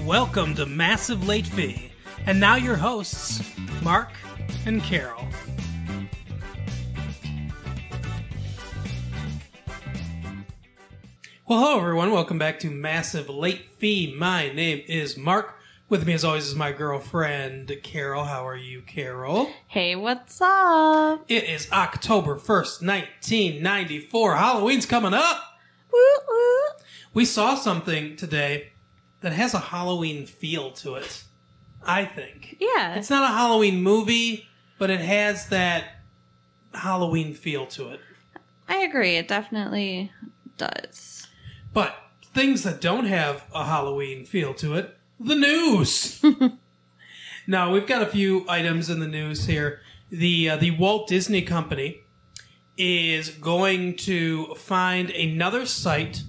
Welcome to Massive Late Fee. And now your hosts, Mark and Carol. Well, hello everyone. Welcome back to Massive Late Fee. My name is Mark. With me as always is my girlfriend, Carol. How are you, Carol? Hey, what's up? It is October 1st, 1994. Halloween's coming up. Woo woo. We saw something today that has a Halloween feel to it, I think. Yeah. It's not a Halloween movie, but it has that Halloween feel to it. I agree. It definitely does. But things that don't have a Halloween feel to it, the news. Now, we've got a few items in the news here. The Walt Disney Company is going to find another site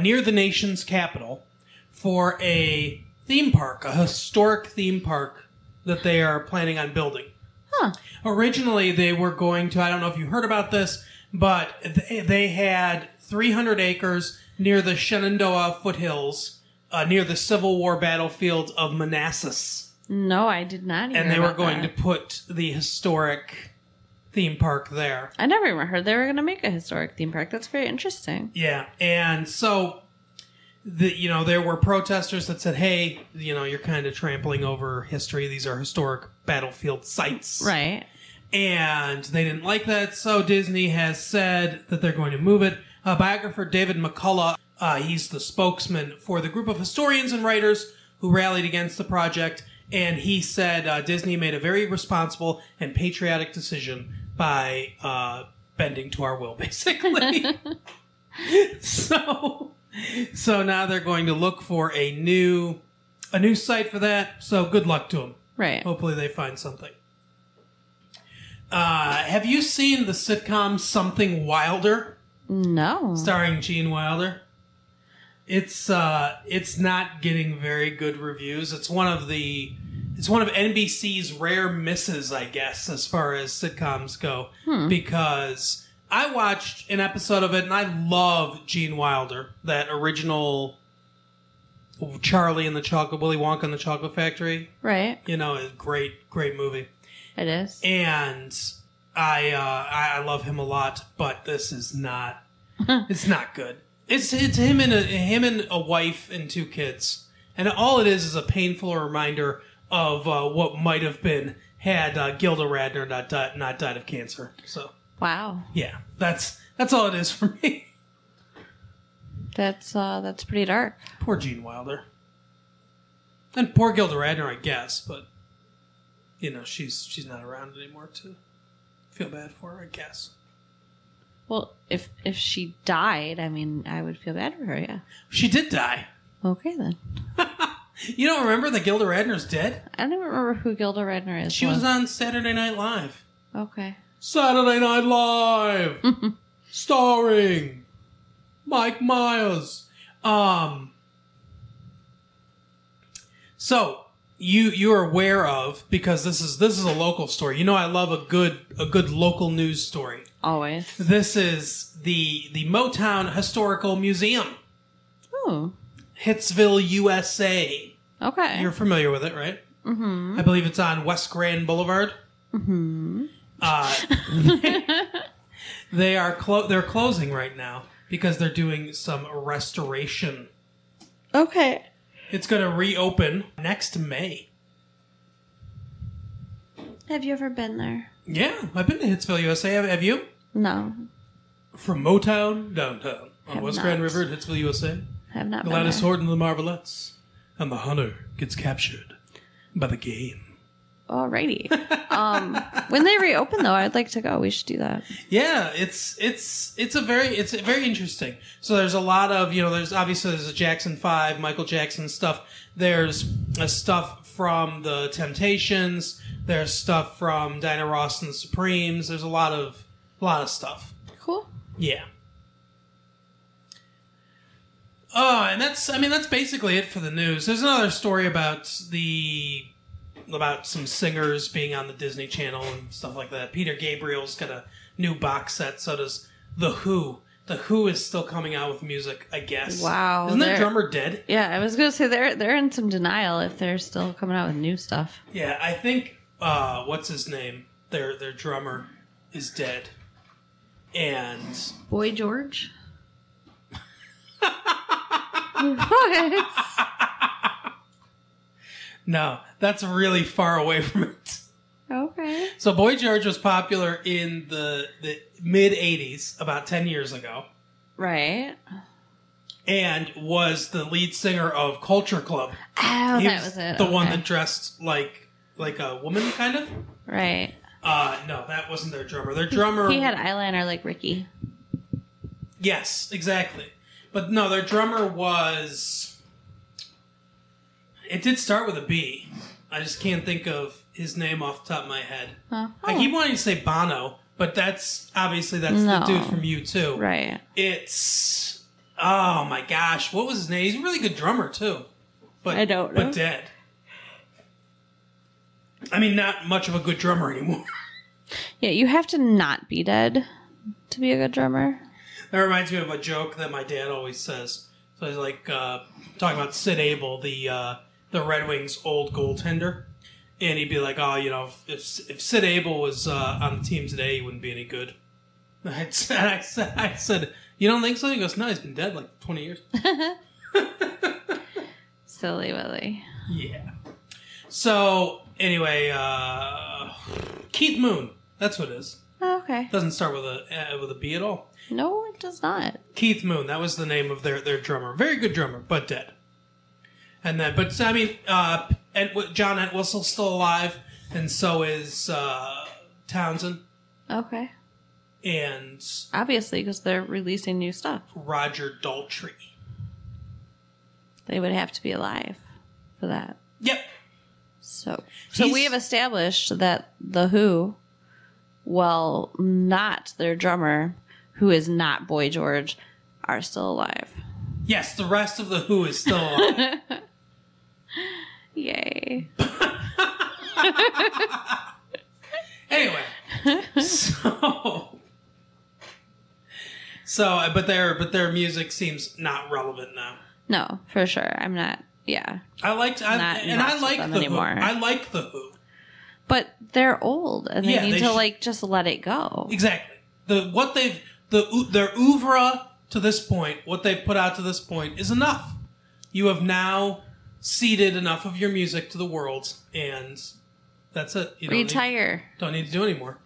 near the nation's capital for a theme park, a historic theme park that they are planning on building. Huh. Originally, they were going to, I don't know if you heard about this, but they had 300 acres near the Shenandoah foothills, near the Civil War battlefield of Manassas. No, I did not hear And they were about going that. to put the historic theme park there. I never even heard they were going to make a historic theme park. That's very interesting. Yeah, and so there were protesters that said, "Hey, you're kind of trampling over history. These are historic battlefield sites." Right. And they didn't like that, so Disney has said that they're going to move it. Biographer David McCullough, he's the spokesman for the group of historians and writers who rallied against the project, and he said Disney made a very responsible and patriotic decision by bending to our will, basically. So now they're going to look for a new site for that. So good luck to them. Right. Hopefully they find something. Have you seen the sitcom Something Wilder, No. starring Gene Wilder? It's not getting very good reviews. It's one of NBC's rare misses, I guess, as far as sitcoms go, because I watched an episode of it, and I love Gene Wilder, that original Charlie and the Willy Wonka and the Chocolate Factory. Right. A great movie. It is. And I love him a lot, but this is not. It's not good. It's him and a wife and 2 kids, and all it is a painful reminder of what might have been had Gilda Radner not died of cancer. So. Wow. Yeah, that's all it is for me. That's pretty dark. Poor Gene Wilder. And poor Gilda Radner, I guess, but she's not around anymore to feel bad for her, I guess. Well, if she died, I mean, I would feel bad for her, yeah. She did die. Okay, then. You don't remember that Gilda Radner's dead? I don't even remember who Gilda Radner is. She was on Saturday Night Live. Okay. Saturday Night Live! Starring Mike Myers. So you're aware of, because this is a local story. I love a good local news story. Always. This is the Motown Historical Museum, Oh. Hitsville, USA. Okay. You're familiar with it, right? Mm-hmm. I believe it's on West Grand Boulevard. Mm-hmm. They're closing right now because they're doing some restoration. Okay. It's going to reopen next May. Have you ever been there? Yeah, I've been to Hitsville, USA. Have you? No. From Motown downtown on Have West not. Grand River at Hitsville, USA. Have not been Gladys there. Horton and the Marvelettes, and the hunter gets captured by the game. Alrighty. When they reopen, though, I'd like to go. We should do that. Yeah, it's very interesting. So there's a lot of there's a Jackson 5, Michael Jackson stuff. There's stuff from the Temptations. There's stuff from Diana Ross and the Supremes. There's a lot of stuff. Cool. Yeah. And that's basically it for the news. There's another story about some singers being on the Disney Channel and stuff like that. Peter Gabriel's got a new box set, so does The Who. The Who is still coming out with music, I guess. Wow. Isn't that drummer dead? Yeah, I was going to say they're in some denial if they're still coming out with new stuff. Yeah, I think, what's his name? Their drummer is dead. And... Boy George? What? No, that's really far away from it. Okay. So Boy George was popular in the mid-'80s, about 10 years ago. Right. And was the lead singer of Culture Club. Oh, He that was it. The one that dressed like a woman, kind of. Right. No, that wasn't their drummer. Their drummer... He had eyeliner like Ricky. Yes, exactly. But no, their drummer was... It did start with a B. I just can't think of his name off the top of my head. I keep wanting to say Bono, but that's the dude from U2. Right. It's... Oh my gosh, what was his name? He's a really good drummer, too. But, I don't know. But dead. I mean, not much of a good drummer anymore. Yeah, you have to not be dead to be a good drummer. That reminds me of a joke that my dad always says. So he's like talking about Sid Abel, the Red Wings' old goaltender, and he'd be like, "Oh, you know, if Sid Abel was on the team today, he wouldn't be any good." I said, "You don't think so?" He goes, "No, he's been dead like 20 years." Silly Willy. Yeah. So anyway, Keith Moon. That's what it is. Oh, okay. Doesn't start with a B at all. No, it does not. Keith Moon. That was the name of their drummer. Very good drummer, but dead. And then, but I mean, John Entwistle's still alive, and so is Townsend. Okay. And obviously, because they're releasing new stuff. Roger Daltrey. They would have to be alive for that. Yep. So we have established that the Who, well, not their drummer, who is not Boy George, are still alive. Yes, the rest of the Who is still alive. Yay. Anyway, but their music seems not relevant now. No, for sure. I'm not. Yeah. I like the anymore. Who. I like the Who. But they're old, and they need to just let it go. Exactly. Their oeuvre to this point, what they've put out to this point, is enough. You have now ceded enough of your music to the world, and that's it. You Retire. Don't need to do anymore.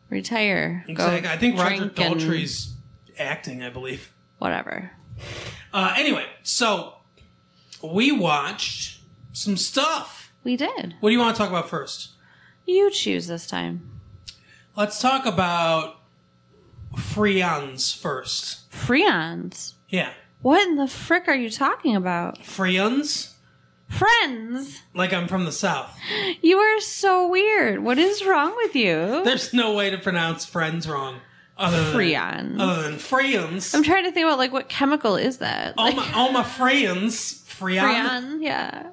Retire. Exactly. Go I think Roger drink Daltrey's acting, I believe. Whatever. Anyway, so we watched some stuff. We did. What do you want to talk about first? You choose this time. Let's talk about Friends first. Friends? Yeah. What in the frick are you talking about? Friends? Friends? Like I'm from the South. You are so weird. What is wrong with you? There's no way to pronounce friends wrong. Other than friends. I'm trying to think about what chemical is that? All my friends. Freon? Yeah.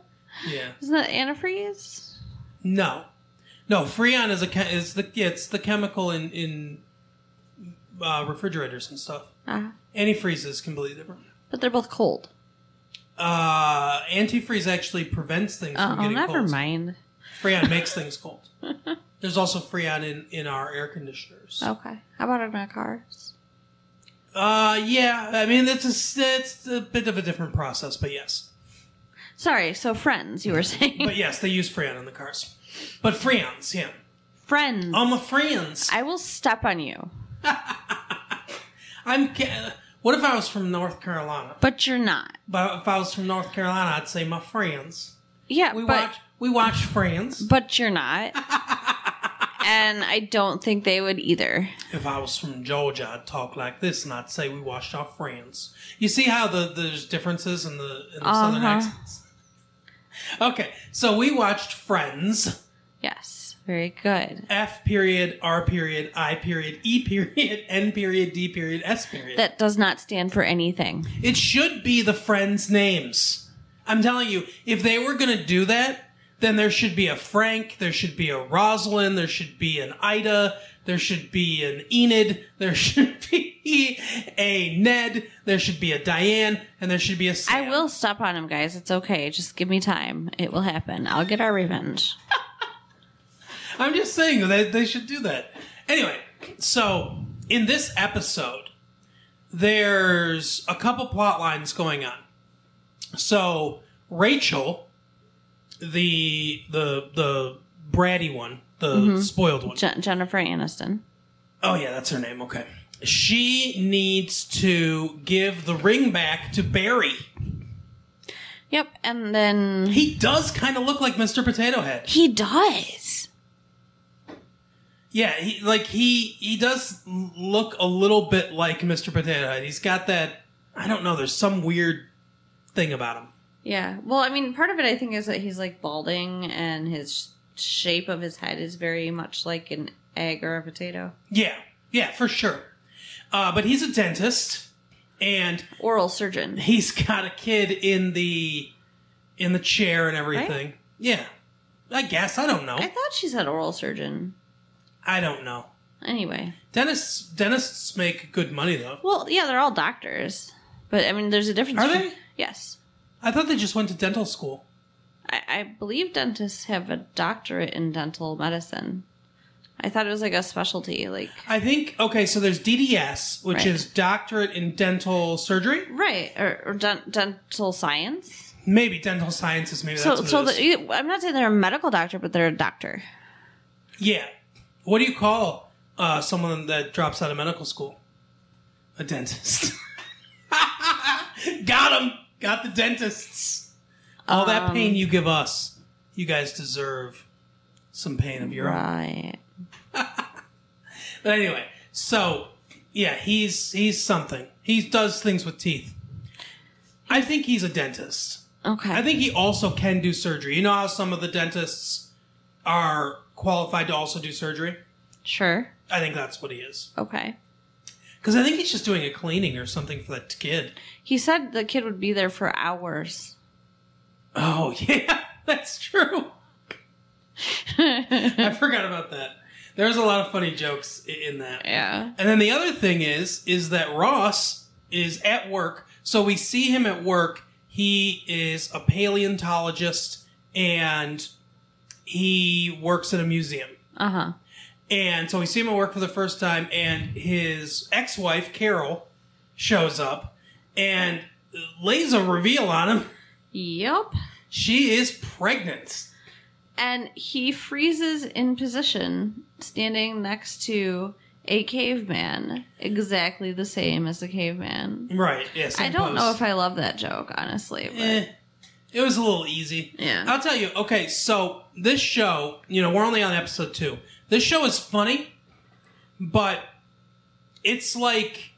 Yeah. Isn't that antifreeze? No. Freon is the chemical in refrigerators and stuff. Antifreeze is completely different. But they're both cold. Antifreeze actually prevents things from getting cold. Never mind. Freon makes things cold. There's also Freon in our air conditioners. Okay. How about in our cars? Yeah. I mean, it's a bit of a different process, but yes. Sorry, so Friends, you were saying. But yes, they use Freon in the cars. But Freons, yeah. Friends. All my friends. I will step on you. What if I was from North Carolina? But you're not. But if I was from North Carolina, I'd say my friends. Yeah, we watch Friends. But you're not. And I don't think they would either. If I was from Georgia, I'd talk like this, and I'd say we watched our friends. You see how there's differences in the southern accents? Okay, so we watched Friends. Yes, very good. F period, R period, I period, E period, N period, D period, S period. That does not stand for anything. It should be the friends' names. I'm telling you, if they were going to do that, then there should be a Frank, there should be a Rosalind, there should be an Ida, There should be an Enid. There should be a Ned. There should be a Diane. And there should be a Sam. I will step on him, guys. It's okay. Just give me time. It will happen. I'll get our revenge. I'm just saying that they should do that. Anyway, so in this episode, there's a couple plot lines going on. So Rachel, the bratty one, the spoiled one, Jennifer Aniston. Oh yeah, that's her name. Okay, she needs to give the ring back to Barry. Yep, and then he does kind of look like Mr. Potato Head. He does. Yeah, he does look a little bit like Mr. Potato Head. He's got that, I don't know, there's some weird thing about him. Yeah. Well, I mean, part of it I think is that he's like balding and his shape of his head is very much like an egg or a potato. Yeah, for sure. But he's a dentist and oral surgeon. He's got a kid in the chair and everything. Right? Yeah. I guess, I don't know. I thought she said oral surgeon. I don't know. Anyway. Dentists make good money, though. Well, yeah, they're all doctors. But, I mean, there's a difference. Are they? Yes. I thought they just went to dental school. I believe dentists have a doctorate in dental medicine. I thought it was like a specialty. I think, okay, so there's DDS, which is Doctorate in Dental Surgery. Right. Or dental science. Maybe dental sciences, maybe that's what it is. I'm not saying they're a medical doctor, but they're a doctor. Yeah. What do you call someone that drops out of medical school? A dentist. Got him. Got the dentists. All that pain you give us, you guys deserve some pain of your own. Right. But anyway, so yeah, he's something. He does things with teeth. I think he's a dentist. Okay. I think he also can do surgery. You know how some of the dentists are qualified to also do surgery? Sure. I think that's what he is. Okay. Because I think he's just doing a cleaning or something for that kid. He said the kid would be there for hours. Oh, yeah, that's true. I forgot about that. There's a lot of funny jokes in that. Yeah. And then the other thing is that Ross is at work. So we see him at work. He is a paleontologist and he works at a museum. Uh-huh. And so we see him at work for the first time, and his ex-wife, Carol, shows up and lays a reveal on him. Yep. She is pregnant. And he freezes in position, standing next to a caveman, exactly the same as the caveman. Right, yes. I don't know if I love that joke, honestly. But... It was a little easy. Yeah. I'll tell you, okay, so this show, we're only on episode 2. This show is funny, but it's like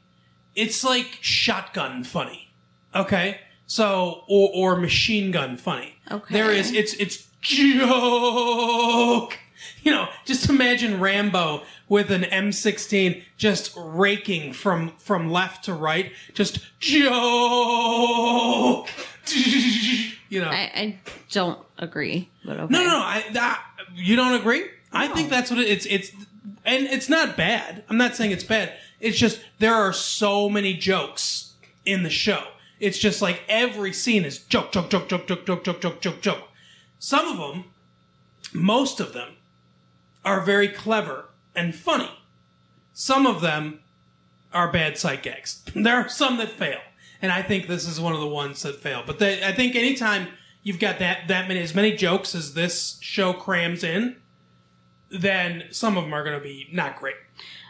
shotgun funny. Okay? So or machine gun funny. Okay. It's joke. Just imagine Rambo with an M16 just raking from left to right. Just joke. I don't agree, but okay. No, you don't agree? No. I think that's what it's and it's not bad. I'm not saying it's bad. It's just there are so many jokes in the show. It's just like every scene is joke. Some of them, most of them, are very clever and funny. Some of them are bad sight gags. There are some that fail. And I think this is one of the ones that fail. But I think anytime you've got as many jokes as this show crams in, then some of them are going to be not great.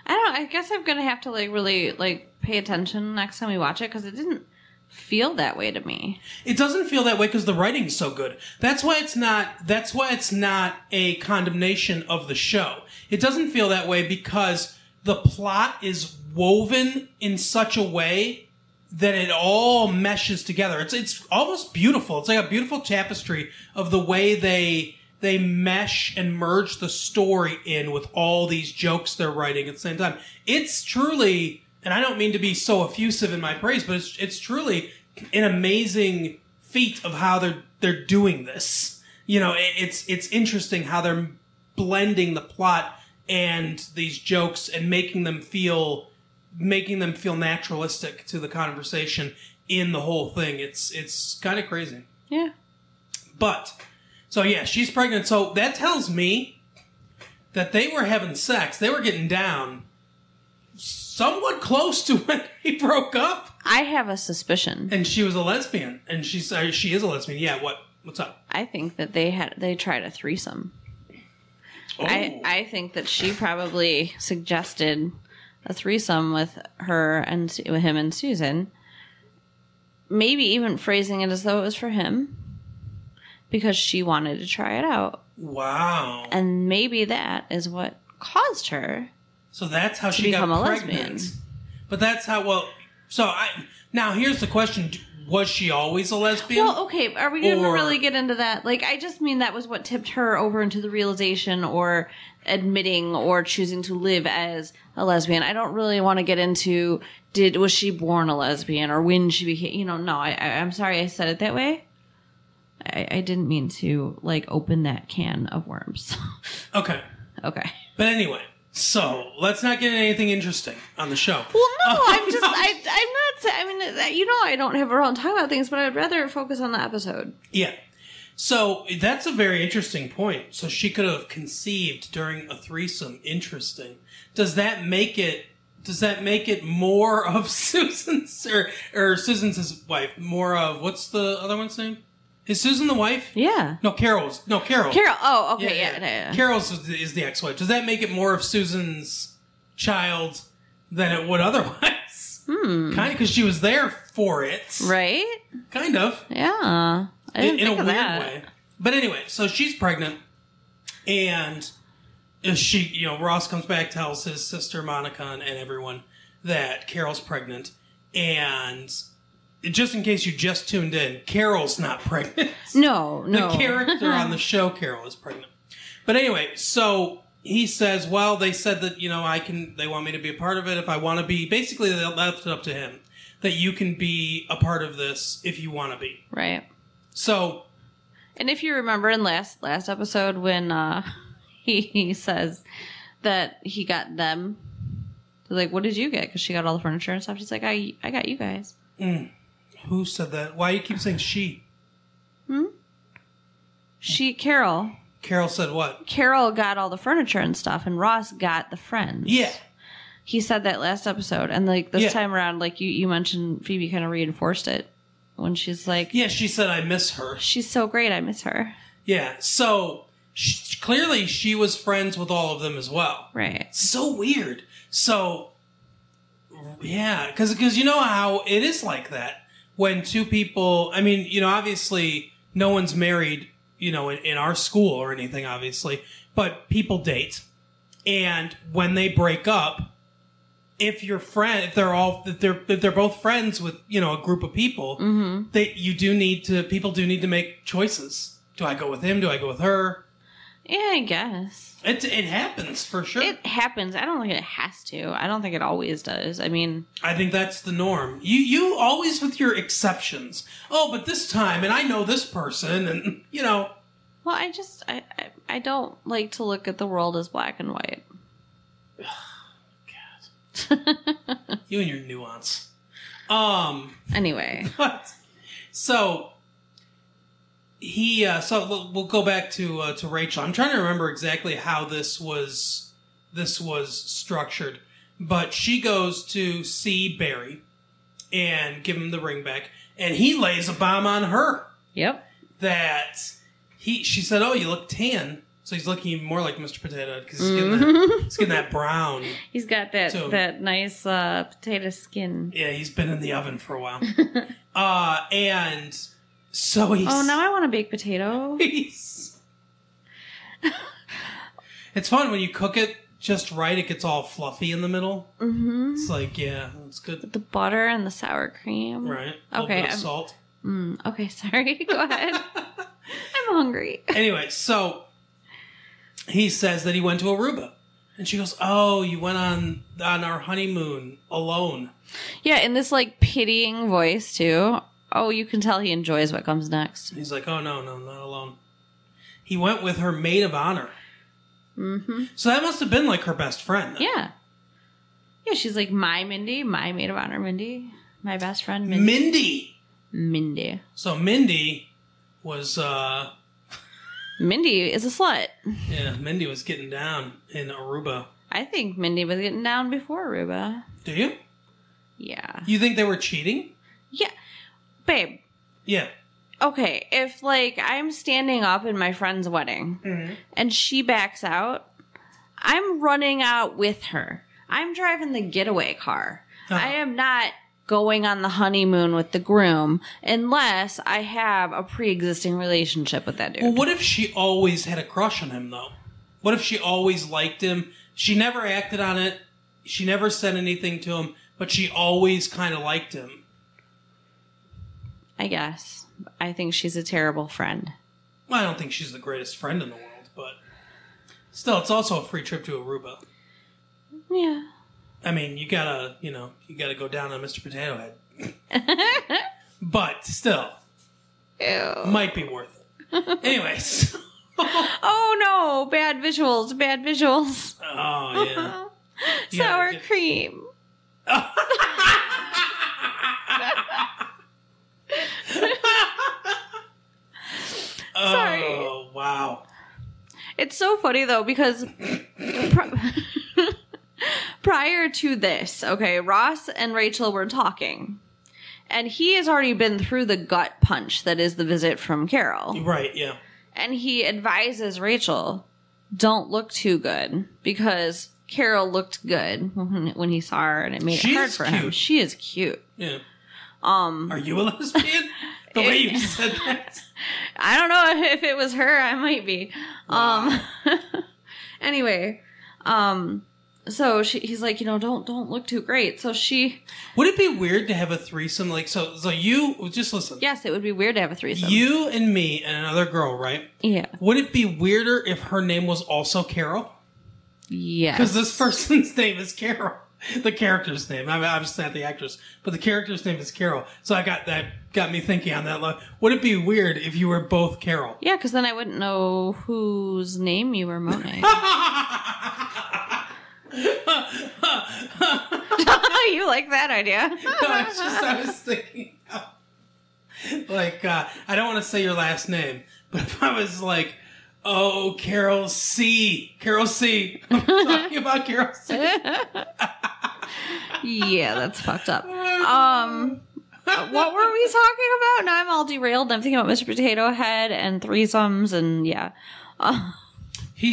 I don't know. I guess I'm going to have to really pay attention next time we watch it because it didn't feel that way to me. It doesn't feel that way because the writing's so good. That's why it's not a condemnation of the show. It doesn't feel that way because the plot is woven in such a way that it all meshes together. It's almost beautiful. It's like a beautiful tapestry of the way they mesh and merge the story in with all these jokes they're writing at the same time. It's truly, and I don't mean to be so effusive in my praise, but it's truly an amazing feat of how they're doing this. It's interesting how they're blending the plot and these jokes and making them feel naturalistic to the conversation in the whole thing. It's kind of crazy. Yeah. But so yeah, she's pregnant. So that tells me that they were having sex. They were getting down somewhat close to when they broke up. I have a suspicion. And she was a lesbian. And she is a lesbian. Yeah, what's up? I think that they tried a threesome. Oh. I think that she probably suggested a threesome with with him and Susan. Maybe even phrasing it as though it was for him. Because she wanted to try it out. Wow. And maybe that is what caused her. So that's how she got pregnant. Lesbian. But that's how, now here's the question. Was she always a lesbian? Well, okay, are we going to really get into that? Like, I just mean that was what tipped her over into the realization or admitting or choosing to live as a lesbian. I don't really want to get into, was she born a lesbian or when she became, no, I'm sorry I said it that way. I didn't mean to, open that can of worms. Okay. Okay. But anyway, so let's not get into anything interesting on the show. Well, no, I'm not, I don't have a problem talking about things, but I'd rather focus on the episode. Yeah. So that's a very interesting point. So she could have conceived during a threesome. Interesting. Does that make it more of Susan's, or Susan's wife, more of, what's the other one's name? Is Susan the wife? Yeah. No, Carol. Carol. Oh, okay. Yeah. Carol's is the ex-wife. Does that make it more of Susan's child than it would otherwise? Kind of, because she was there for it. Right? Kind of. Yeah. I didn't think of that. In a weird way. But anyway, so she's pregnant, and Ross comes back, tells his sister Monica and everyone that Carol's pregnant, and just in case you just tuned in, Carol's not pregnant. No. The character on the show, Carol, is pregnant. But anyway, so he says, well, they said that, they want me to be a part of it if I want to be. Basically, they left it up to him. That you can be a part of this if you want to be. Right. So. And if you remember in last episode when he says that he got them. Like, what did you get? Because she got all the furniture and stuff. She's like, I got you guys. Who said that? Why do you keep saying she? Carol. Carol said what? Carol got all the furniture and stuff, and Ross got the friends. Yeah. He said that last episode, and this time around, you mentioned, Phoebe kind of reinforced it when she's like... Yeah, she said, I miss her. She's so great, I miss her. Yeah, so clearly she was friends with all of them as well. Right. So weird. So, yeah, because you know how it is like that. When two people, obviously no one's married, in our school or anything, obviously, but people date. And when they break up, if they're both friends with, a group of people, people do need to make choices. Do I go with him? Do I go with her? Yeah, I guess. It happens, for sure. It happens. I don't think it has to. I don't think it always does. I think that's the norm. You always with your exceptions. Oh, but this time, and I know this person, and, Well, I don't like to look at the world as black and white. God. You and your nuance. Anyway. So... we'll go back to Rachel. I'm trying to remember exactly how this was structured, but she goes to see Barry and give him the ring back, and he lays a bomb on her. Yep. She said, "Oh, you look tan." So he's looking more like Mr. Potato because he's getting that brown. He's got that nice potato skin. Yeah, he's been in the oven for a while, and. So he's... Oh, now I want a baked potato. It's fun when you cook it just right. It gets all fluffy in the middle. Mm-hmm. It's like, yeah, it's good. With the butter and the sour cream. Right. A little bit of salt. Okay, sorry. Go ahead. I'm hungry. Anyway, so he says that he went to Aruba. And she goes, oh, you went on our honeymoon alone. Yeah, in this, pitying voice, too. Oh, you can tell he enjoys what comes next. He's like, oh, no, not alone. He went with her maid of honor. Mm-hmm. So that must have been like her best friend. Then. Yeah. Yeah, she's like my Mindy, my maid of honor Mindy, my best friend Mindy. Mindy. Mindy. So Mindy was, Mindy is a slut. yeah, Mindy was getting down in Aruba. I think Mindy was getting down before Aruba. Do you? Yeah. You think they were cheating? Yeah. Babe. Yeah. Okay, if, like, I'm standing up in my friend's wedding and she backs out, I'm running out with her. I'm driving the getaway car. Uh-huh. I am not going on the honeymoon with the groom unless I have a pre-existing relationship with that dude. Well, what if she always had a crush on him, though? What if she always liked him? She never acted on it. She never said anything to him, but she always kind of liked him. I guess. I think she's a terrible friend. Well, I don't think she's the greatest friend in the world, but still, it's also a free trip to Aruba. Yeah. I mean, you gotta go down on Mr. Potato Head. But still, Ew. might be worth it. Anyways. Oh no, bad visuals, bad visuals. Oh, yeah. Sour cream. Sorry. Oh, wow. It's so funny though because prior to this, okay, Ross and Rachel were talking. And he has already been through the gut punch that is the visit from Carol. Right, yeah. And he advises Rachel, don't look too good because Carol looked good when he saw her and it made it hard for him. She is cute. Yeah. Are you a lesbian? The way you said that. I don't know if it was her. I might be. Wow. Anyway, so he's like, don't look too great. So she. Would it be weird to have a threesome? Like, so you just listen. Yes, it would be weird to have a threesome. You and me and another girl, right? Yeah. Would it be weirder if her name was also Carol? Yes. Because this person's name is Carol. The character's name. I mean, obviously not the actress, but the character's name is Carol. So got me thinking on that level. Would it be weird if you were both Carol? Yeah, because then I wouldn't know whose name you were moaning. You like that idea? No, I was thinking, like, I don't want to say your last name, but if I was like, oh, Carol C. I'm talking about Carol C. Yeah, that's fucked up. What were we talking about? Now I'm all derailed. I'm thinking about Mr. Potato Head and threesomes and yeah. He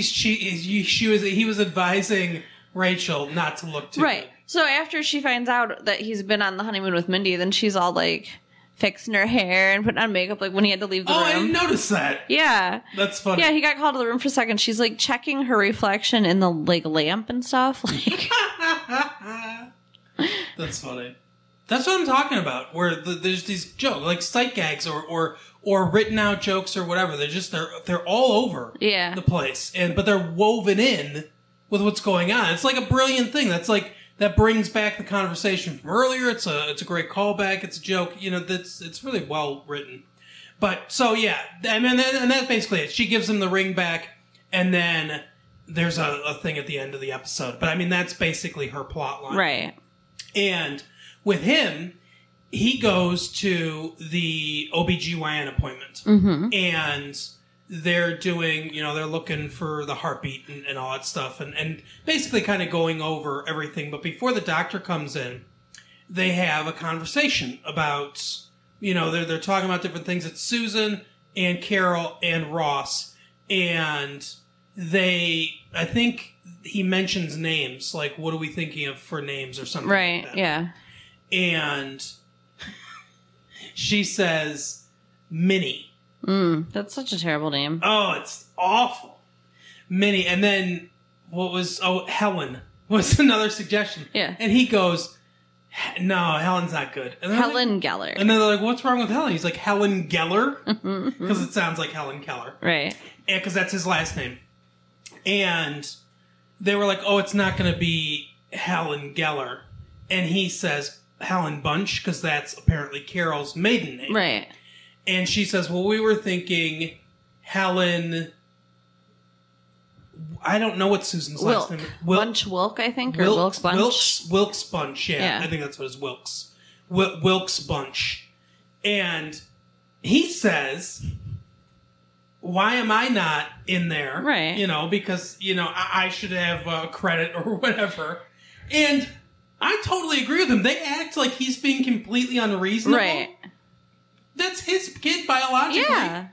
was advising Rachel not to look too right. good. So after she finds out that he's been on the honeymoon with Mindy, then she's all like fixing her hair and putting on makeup like when he had to leave the room. I didn't notice that. Yeah. That's funny. Yeah, he got called to the room for a second. She's like checking her reflection in the like lamp and stuff. Like That's funny. That's what I'm talking about. Where there's these jokes, like sight gags or written out jokes or whatever. They're all over the place, but they're woven in with what's going on. It's like a brilliant thing. That brings back the conversation from earlier. It's a great callback. It's a joke. It's really well written. But so yeah, and that's basically it. She gives him the ring back, and then there's a thing at the end of the episode. But I mean, that's basically her plot line, right? And with him, he goes to the OBGYN appointment. Mm-hmm. And they're doing, they're looking for the heartbeat and all that stuff. And basically kind of going over everything. But before the doctor comes in, they have a conversation about, they're talking about different things. It's Susan and Carol and Ross. And I think he mentions names. Like, what are we thinking of for names or something right, like that. Yeah. And she says, Minnie. That's such a terrible name. Oh, it's awful. Minnie. And then Helen was another suggestion. Yeah. And he goes, no, Helen's not good. And Helen Geller. And then they're like, what's wrong with Helen? He's like, Helen Geller? Because it sounds like Helen Keller. Right. And because that's his last name. And they were like, oh, it's not going to be Helen Geller. And he says Helen Bunch, because that's apparently Carol's maiden name. Right. And she says, well, we were thinking Helen I don't know what Susan's last name is. Bunch Wilk, I think, or Wilkes Bunch. Wilkes Bunch, yeah. I think that's what it is, Wilkes. Wilkes Bunch. And he says, why am I not in there? Right. You know, because, you know, I should have credit or whatever. And I totally agree with him. They act like he's being completely unreasonable. Right. That's his kid biologically. Yeah.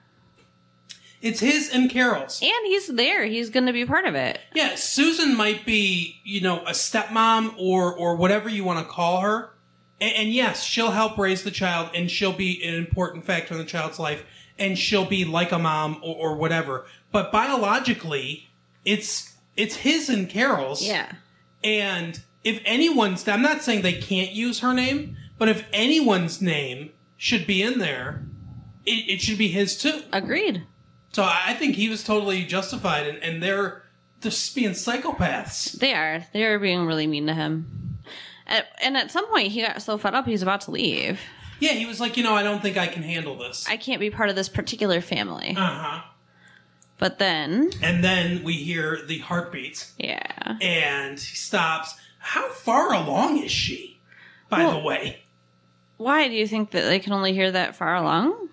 It's his and Carol's. And he's there. He's going to be part of it. Yeah, Susan might be, you know, a stepmom or whatever you want to call her. And yes, she'll help raise the child, and she'll be an important factor in the child's life, and she'll be like a mom or whatever. But biologically, it's his and Carol's. Yeah. And if anyone's... I'm not saying they can't use her name, but if anyone's name should be in there, it should be his too. Agreed. So I think he was totally justified, and they're just being psychopaths. They are. They are being really mean to him. And at some point, he got so fed up, he's about to leave. Yeah, he was like, you know, I don't think I can handle this. I can't be part of this particular family. Uh-huh. But then... And then we hear the heartbeats. Yeah. And he stops. How far along is she, by the way? Why do you think that they can only hear that far along?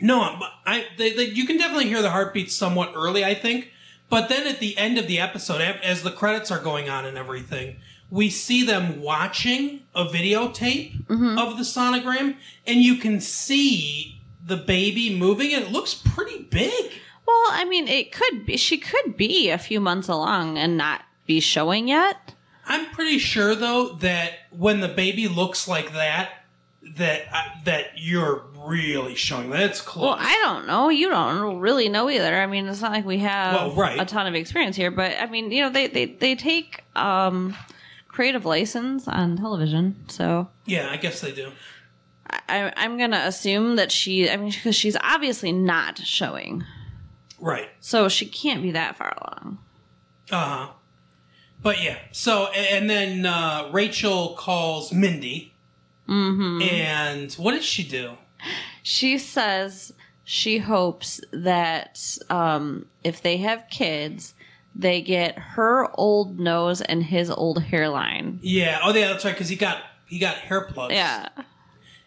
No, you can definitely hear the heartbeats somewhat early, I think. But then at the end of the episode, as the credits are going on and everything, we see them watching a videotape of the sonogram, and you can see the baby moving, and it looks pretty big. Well, I mean, it could be. She could be a few months along and not be showing yet. I'm pretty sure, though, that when the baby looks like that you're really showing that it's close. Well, I don't know. You don't really know either. I mean, it's not like we have a ton of experience here, but I mean, you know, they take creative license on television, so yeah, I guess they do. I'm gonna assume that because she's obviously not showing, right? So she can't be that far along. Uh huh. But yeah, so and then Rachel calls Mindy. Mm-hmm. And what does she do? She says she hopes that if they have kids, they get her old nose and his old hairline. Yeah. Oh, yeah, that's right. Because he got hair plugs. Yeah.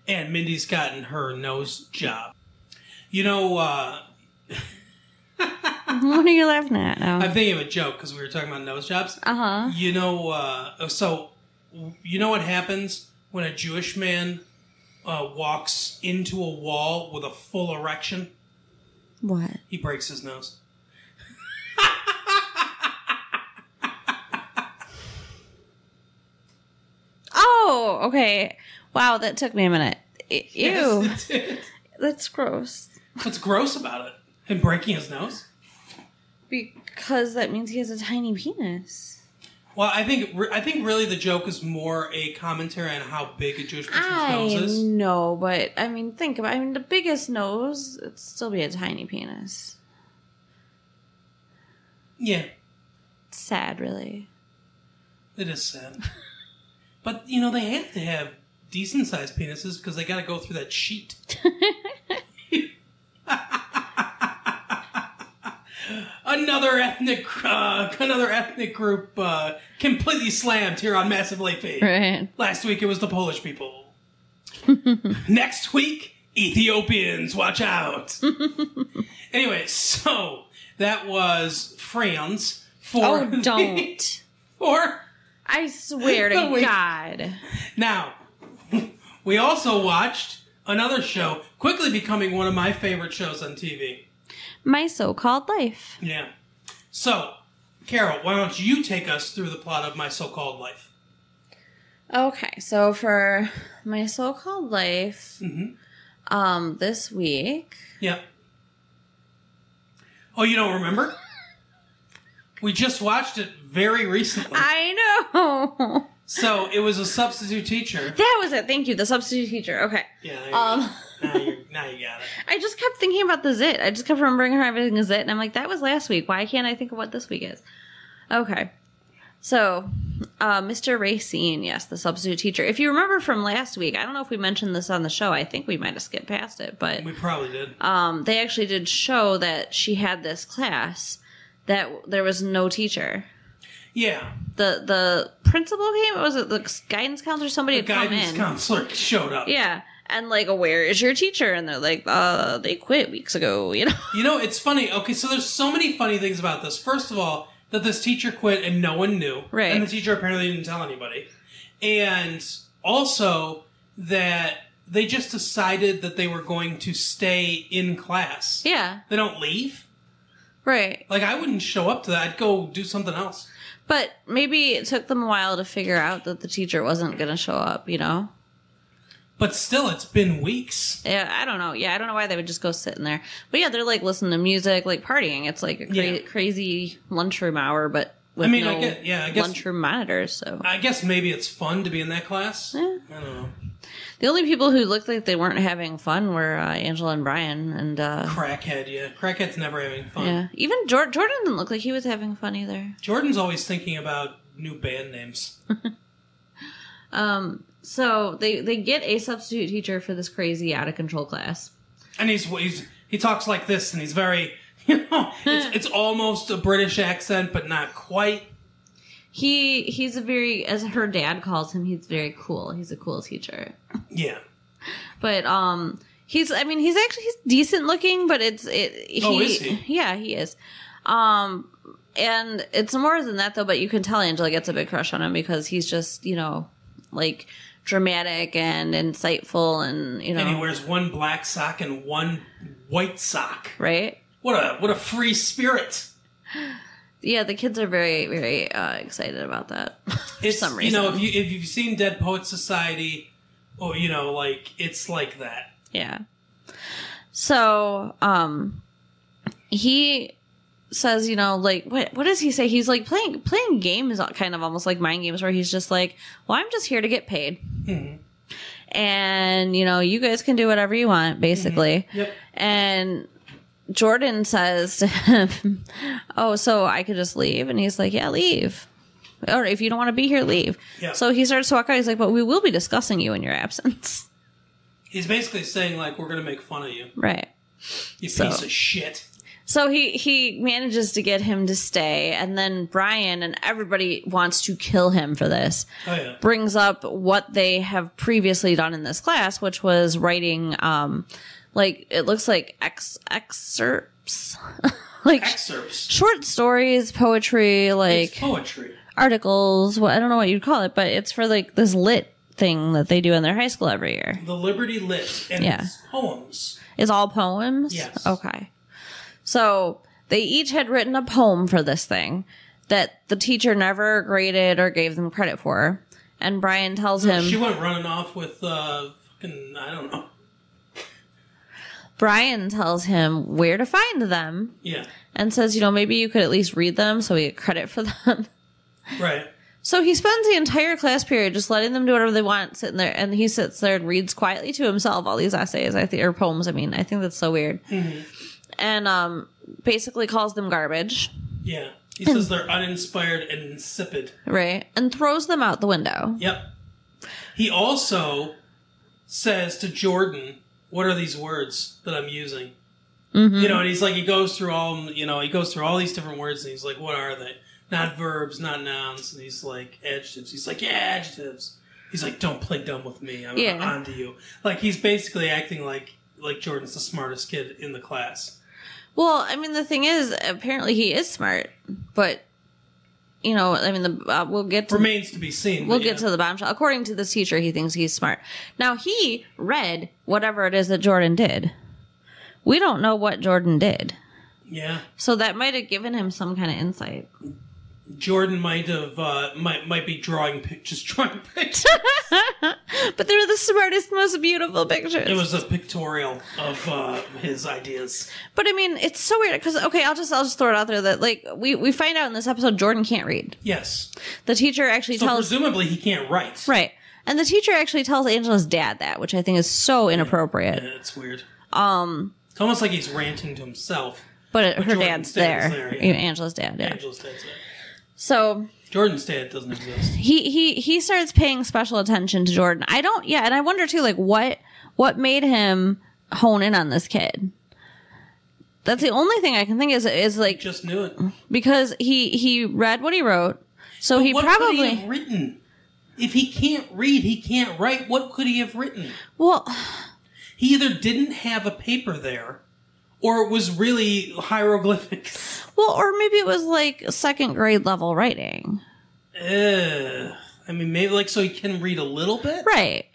And Mindy's gotten her nose job. You know. What are you laughing at now? I'm thinking of a joke because we were talking about nose jobs. Uh-huh. You know. So you know what happens when a Jewish man walks into a wall with a full erection? What? He breaks his nose. Oh, okay. Wow, that took me a minute. Ew. Yes, it did. That's gross. What's gross about it? Him breaking his nose? Because that means he has a tiny penis. Well, I think really the joke is more a commentary on how big a Jewish person's nose is. I know, but I mean, think about it. I mean, the biggest nose, it'd still be a tiny penis. Yeah. It's sad, really. It is sad. But, you know, they have to have decent-sized penises because they got to go through that sheet. Another ethnic group completely slammed here on Massive Late Fee. Right. Last week it was the Polish people. Next week, Ethiopians. Watch out. Anyway, so that was Franz for. Oh, don't. I swear to God. Now, we also watched another show, quickly becoming one of my favorite shows on TV. My So-Called Life. Yeah. So, Carol, why don't you take us through the plot of My So-Called Life? Okay, so for My So-Called Life, this week... Yeah. Oh, you don't remember? We just watched it very recently. I know! So, it was a substitute teacher. That was it, thank you, the substitute teacher, okay. Yeah, now you got it. I just kept thinking about the zit. I just kept remembering her having a zit, and I'm like, that was last week. Why can't I think of what this week is? Okay. So, Mr. Racine, yes, the substitute teacher. If you remember from last week, I don't know if we mentioned this on the show. I think we might have skipped past it, but... We probably did. They actually did show that she had this class, that there was no teacher. Yeah. The principal came? Was it the guidance counselor? Somebody had come in. The guidance counselor showed up. Yeah. And like, where is your teacher? And they're like, they quit weeks ago, you know? You know, it's funny. Okay, so there's so many funny things about this. First of all, that this teacher quit and no one knew. Right. And the teacher apparently didn't tell anybody. And also that they just decided that they were going to stay in class. Yeah. They don't leave. Right. Like, I wouldn't show up to that. I'd go do something else. But maybe it took them a while to figure out that the teacher wasn't going to show up, you know? But still, it's been weeks. Yeah, I don't know. Yeah, I don't know why they would just go sit in there. But yeah, they're like listening to music, like partying. It's like a crazy lunchroom hour, but with I guess, lunchroom monitors. So I guess maybe it's fun to be in that class. Yeah. I don't know. The only people who looked like they weren't having fun were Angela and Brian and Crackhead. Yeah, Crackhead's never having fun. Yeah, even Jordan didn't look like he was having fun either. Jordan's always thinking about new band names. So they get a substitute teacher for this crazy out of control class, and he talks like this, and he's very, it's almost a British accent, but not quite. He's a very, as her dad calls him, he's very cool. He's a cool teacher. Yeah, but he's decent looking, but is he? Yeah, he is. And it's more than that though. But you can tell Angela gets a big crush on him because he's just like dramatic and insightful, and and he wears one black sock and one white sock. Right. What a free spirit. Yeah, the kids are very, very excited about that for some reason. If you've seen Dead Poets Society, it's like that. Yeah. So, he says, like, what does he say? He's like playing games, kind of almost like mind games, where he's just like, well, I'm just here to get paid. Mm-hmm. And, you guys can do whatever you want, basically. Mm-hmm. Yep. And Jordan says to him, oh, so I could just leave? And he's like, yeah, leave. Or if you don't want to be here, leave. Yep. So he starts to walk out. He's like, but we will be discussing you in your absence. He's basically saying, like, we're going to make fun of you. Right. You piece of shit. So he manages to get him to stay, and then Brian, and everybody wants to kill him for this, brings up what they have previously done in this class, which was writing, it looks like excerpts. Like excerpts. Short stories, poetry, like... It's poetry. Articles, I don't know what you'd call it, but it's for, like, this lit thing that they do in their high school every year. The Liberty Lit, and it's poems. It's all poems? Yes. Okay. So they each had written a poem for this thing that the teacher never graded or gave them credit for. And Brian tells him... She went running off with, I don't know. Brian tells him where to find them. Yeah. And says, maybe you could at least read them so we get credit for them. Right. So he spends the entire class period just letting them do whatever they want, sitting there, and he sits there and reads quietly to himself all these essays, or poems, I think that's so weird. Mm-hmm. And basically calls them garbage. Yeah. He says they're uninspired and insipid. Right. And throws them out the window. Yep. He also says to Jordan, what are these words that I'm using? Mm-hmm. And he's like, he goes through all these different words, and he's like, what are they? Not verbs, not nouns. And he's like, adjectives. He's like, yeah, adjectives. He's like, don't play dumb with me. I'm on to you. Like, he's basically acting like Jordan's the smartest kid in the class. Well, the thing is, apparently he is smart, but, we'll get to... Remains to be seen. We'll get to the bombshell. According to this teacher, he thinks he's smart. Now, he read whatever it is that Jordan did. We don't know what Jordan did. Yeah. So that might have given him some kind of insight. Jordan might have might be drawing pictures. But they were the smartest, most beautiful pictures. It was a pictorial of his ideas. But it's so weird because I'll just throw it out there that we find out in this episode Jordan can't read. Yes. The teacher actually tells presumably he can't write. Right. And the teacher actually tells Angela's dad that, which I think is so inappropriate. Yeah, it's weird. It's almost like he's ranting to himself. But her dad's there. Yeah. Angela's dad. Yeah. Angela's dad's there. So Jordan's dad doesn't exist. He starts paying special attention to Jordan. And I wonder too, what made him hone in on this kid? That's the only thing I can think is like Just knew it. because he read what he wrote, so he What probably could he have written? If he can't read, he can't write. What could he have written? well. He either didn't have a paper there, or it was really hieroglyphics. Well, or maybe it was like second grade level writing. I mean, maybe like so he can read a little bit? Right.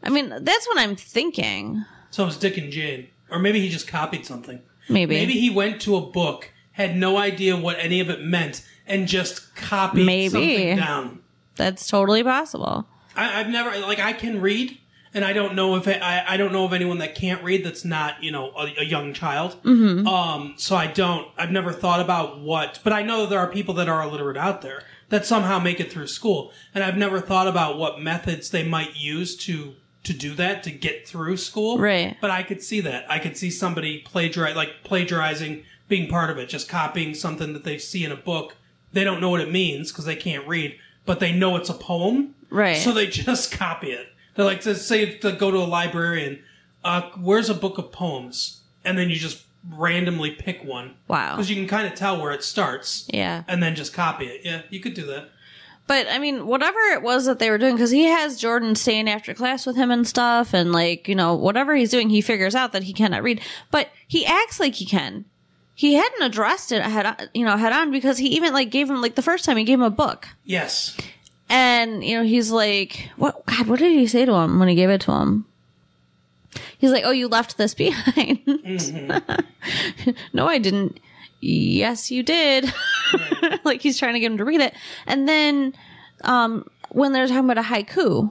I mean, that's what I'm thinking. So it was Dick and Jane. Or maybe he just copied something. Maybe. Maybe he went to a book, had no idea what any of it meant, and just copied something down. That's totally possible. I've never, like, I can read, and I don't know if I don't know of anyone that can't read that's not, you know, a young child. Mm-hmm. So I've never thought about what, but I know there are people that are illiterate out there that somehow make it through school, and I've never thought about what methods they might use to do that, to get through school. Right. But I could see that. I could see somebody plagiarizing, being part of it, just copying something that they see in a book. They don't know what it means because they can't read, but they know it's a poem. Right. So they just copy it. They're like, to go to a librarian, where's a book of poems? And then you just randomly pick one. Wow. Because you can kind of tell where it starts. Yeah. And then just copy it. Yeah, you could do that. But, I mean, whatever it was that they were doing, because he has Jordan staying after class with him and stuff, and, like, you know, whatever he's doing, he figures out that he cannot read. But he acts like he can. He hadn't addressed it head on, because he even, like, gave him, like, the first time he gave him a book. Yes. And, you know, he's like, what did he say to him when he gave it to him? He's like, oh, you left this behind. Mm-hmm. No, I didn't. Yes, you did. Right. Like, he's trying to get him to read it. And then, when they're talking about a haiku.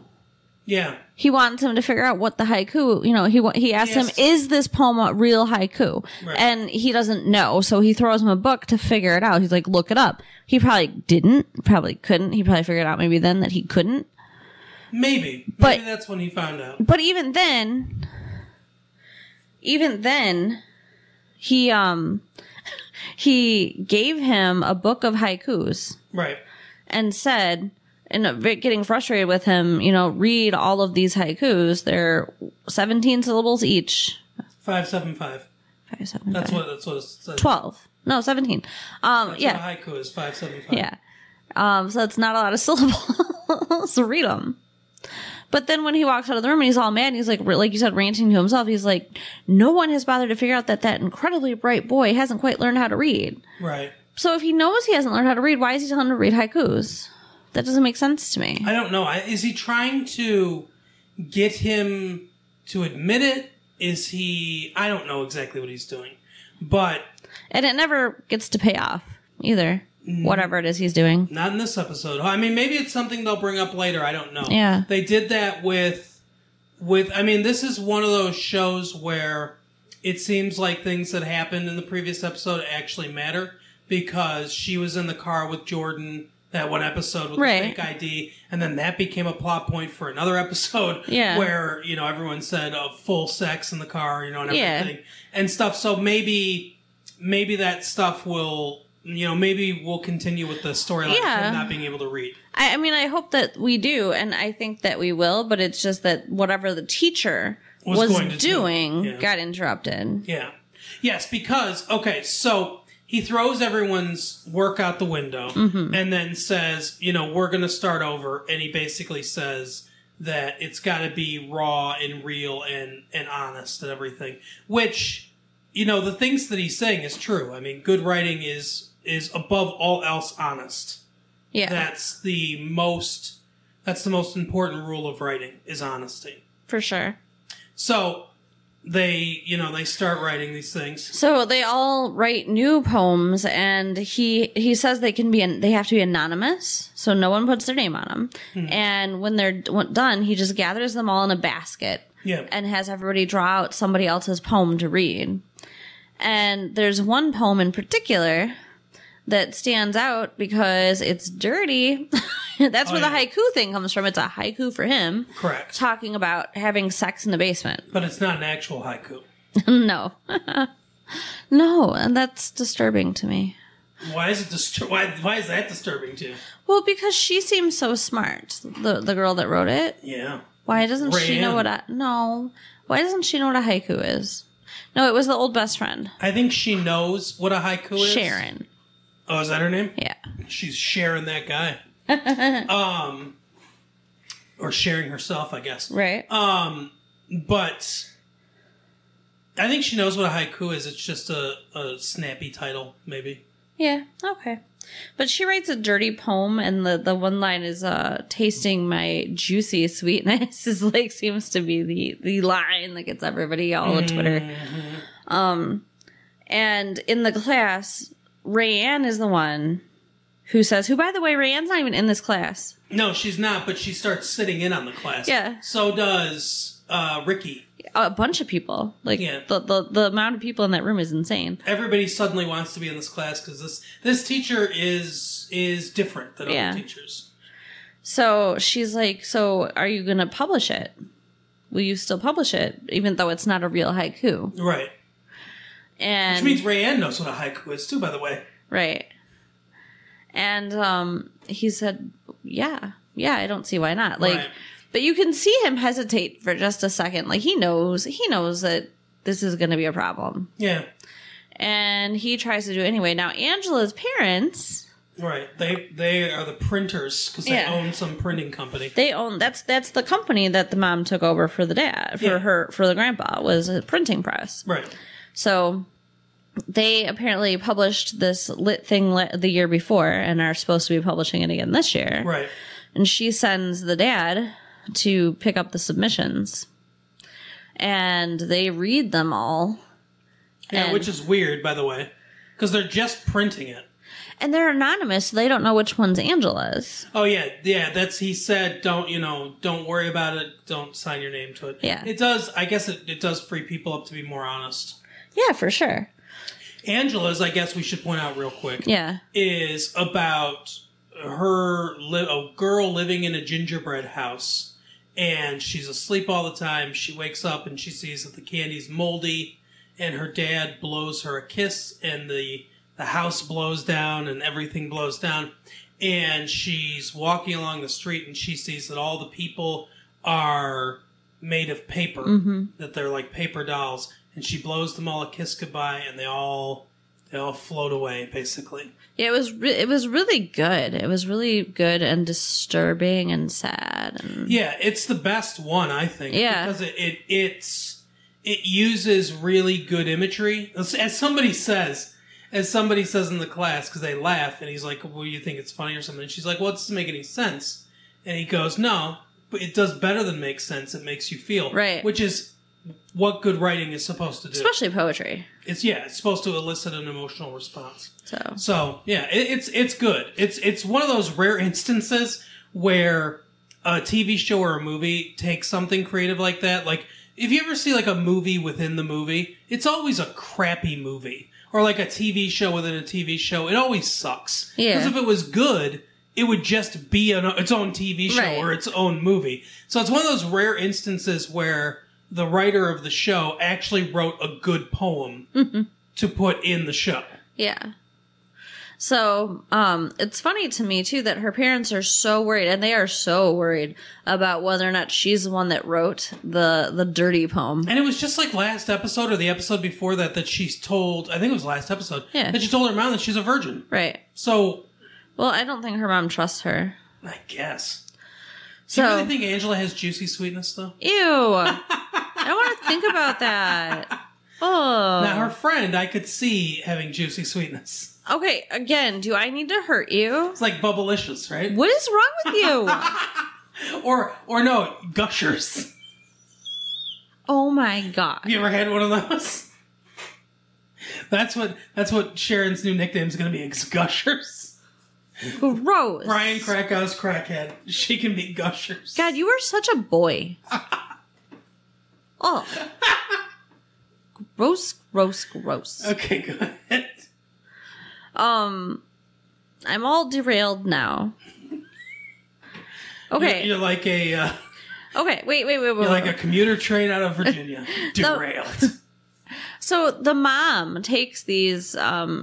Yeah. He wants him to figure out what the haiku, you know, he asks him, is this poem a real haiku? Right. And he doesn't know, so he throws him a book to figure it out. He's like, look it up. He probably didn't, probably couldn't. He probably figured out maybe then that he couldn't. Maybe that's when he found out. But even then, he gave him a book of haikus. Right. And said, and getting frustrated with him, you know, read all of these haikus. They're 17 syllables each. 575. 575. That's what it says. 12. No, 17. That's yeah. what a haiku is, 575. Yeah. So it's not a lot of syllables. So read them. But then when he walks out of the room and he's all mad, and he's like you said, ranting to himself, he's like, no one has bothered to figure out that incredibly bright boy hasn't quite learned how to read. Right. So if he knows he hasn't learned how to read, why is he telling him to read haikus? That doesn't make sense to me. I don't know. Is he trying to get him to admit it? Is he... I don't know exactly what he's doing. But... And it never gets to pay off, either. Whatever it is he's doing. Not in this episode. I mean, maybe it's something they'll bring up later. I don't know. Yeah. They did that with... I mean, this is one of those shows where it seems like things that happened in the previous episode actually matter. Because she was in the car with Jordan... That one episode with the fake ID, and then that became a plot point for another episode where, you know, everyone said full sex in the car, you know, and everything and stuff. So maybe that stuff will, you know, maybe we'll continue with the storyline of him not being able to read. I mean, I hope that we do, and I think that we will, but it's just that whatever the teacher was doing got interrupted. Yeah. Yes, because, okay, so... He throws everyone's work out the window and then says, you know, we're going to start over. And he basically says that it's got to be raw and real and honest and everything. Which, you know, the things that he's saying is true. I mean, good writing is above all else honest. Yeah. That's the most important rule of writing is honesty. For sure. So... They start writing these things. So they all write new poems, and he says they have to be anonymous, so no one puts their name on them. Mm-hmm. And when they're done, he just gathers them all in a basket and has everybody draw out somebody else's poem to read. And there's one poem in particular that stands out because it's dirty. That's where the haiku thing comes from. It's a haiku for him. Correct. Talking about having sex in the basement. But it's not an actual haiku. No. No, and that's disturbing to me. Why is it why is that disturbing to you? Well, because she seems so smart, the girl that wrote it. Yeah. Why doesn't she know what Why doesn't she know what a haiku is? No, it was the old best friend. I think she knows what a haiku is. Sharon. Oh, is that her name? Yeah. She's sharing that guy. Or sharing herself, I guess. Right. But I think she knows what a haiku is. It's just a snappy title, maybe. Yeah, okay. But she writes a dirty poem, and the one line is, tasting my juicy sweetness is like, seems to be the line that gets everybody all on Twitter. And in the class, Rayanne is the one who says, who, by the way, Rayanne's not even in this class. No, she's not, but she starts sitting in on the class. Yeah. So does Ricky. A bunch of people. Like, Yeah. the amount of people in that room is insane. Everybody suddenly wants to be in this class because this teacher is different than other teachers. So she's like, so are you going to publish it? Will you still publish it, even though it's not a real haiku? Right. And which means Rayanne knows what a haiku is, too, by the way. Right. And he said, yeah, I don't see why not. Like, right. But you can see him hesitate for just a second. Like, he knows that this is going to be a problem. Yeah. And he tries to do it anyway. Now, Angela's parents... Right. They are the printers because they own some printing company. They own... That's the company that the mom took over for the dad, for the grandpa, was a printing press. Right. So... They apparently published this lit thing the year before and are supposed to be publishing it again this year. Right. And she sends the dad to pick up the submissions. And they read them all. Yeah, which is weird, by the way. Because they're just printing it. And they're anonymous, so they don't know which one's Angela's. Oh, yeah. Yeah, he said, don't worry about it. Don't sign your name to it. Yeah. It does, I guess it does free people up to be more honest. Yeah, for sure. Angela's, I guess we should point out real quick, is about a girl living in a gingerbread house, and she's asleep all the time. She wakes up and she sees that the candy's moldy, and her dad blows her a kiss, and the house blows down, and everything blows down, and she's walking along the street, and she sees that all the people are made of paper, that they're like paper dolls. And she blows them all a kiss goodbye, and they all float away, basically. Yeah, it was really good. It was really good and disturbing and sad. And... Yeah, it's the best one, I think. Yeah, because it uses really good imagery. As somebody says in the class, because they laugh, and he's like, "Well, you think it's funny or something?" And she's like, "Well, it doesn't make any sense." And he goes, "No, but it does better than make sense. It makes you feel." Right. Which is what good writing is supposed to do. Especially poetry. It's supposed to elicit an emotional response. So yeah, it's good. It's one of those rare instances where a TV show or a movie takes something creative like that. Like, if you ever see like a movie within the movie, it's always a crappy movie. Or like a TV show within a TV show, it always sucks. Yeah. Because if it was good, it would just be its own TV show or its own movie. So it's one of those rare instances where the writer of the show actually wrote a good poem to put in the show. Yeah. So, it's funny to me, too, that her parents are so worried, and they are so worried about whether or not she's the one that wrote the dirty poem. And it was just like last episode or the episode before that she's told, I think it was last episode, that she told her mom that she's a virgin. Right. So. Well, I don't think her mom trusts her. I guess. Do you really think Angela has juicy sweetness, though? Ew. I don't want to think about that. Oh. Now, her friend, I could see having juicy sweetness. Okay, again, do I need to hurt you? It's like Bubblicious, right? What is wrong with you? or no, Gushers. Oh my god. Have you ever had one of those? That's what Sharon's new nickname is going to be, Gushers. Gross. Brian Krakow's crackhead. She can be Gushers. God, you are such a boy. Oh. Gross, gross, gross. Okay, go ahead. I'm all derailed now. Okay. You're like a... okay, wait. You're like a commuter train out of Virginia. Derailed. So the mom takes these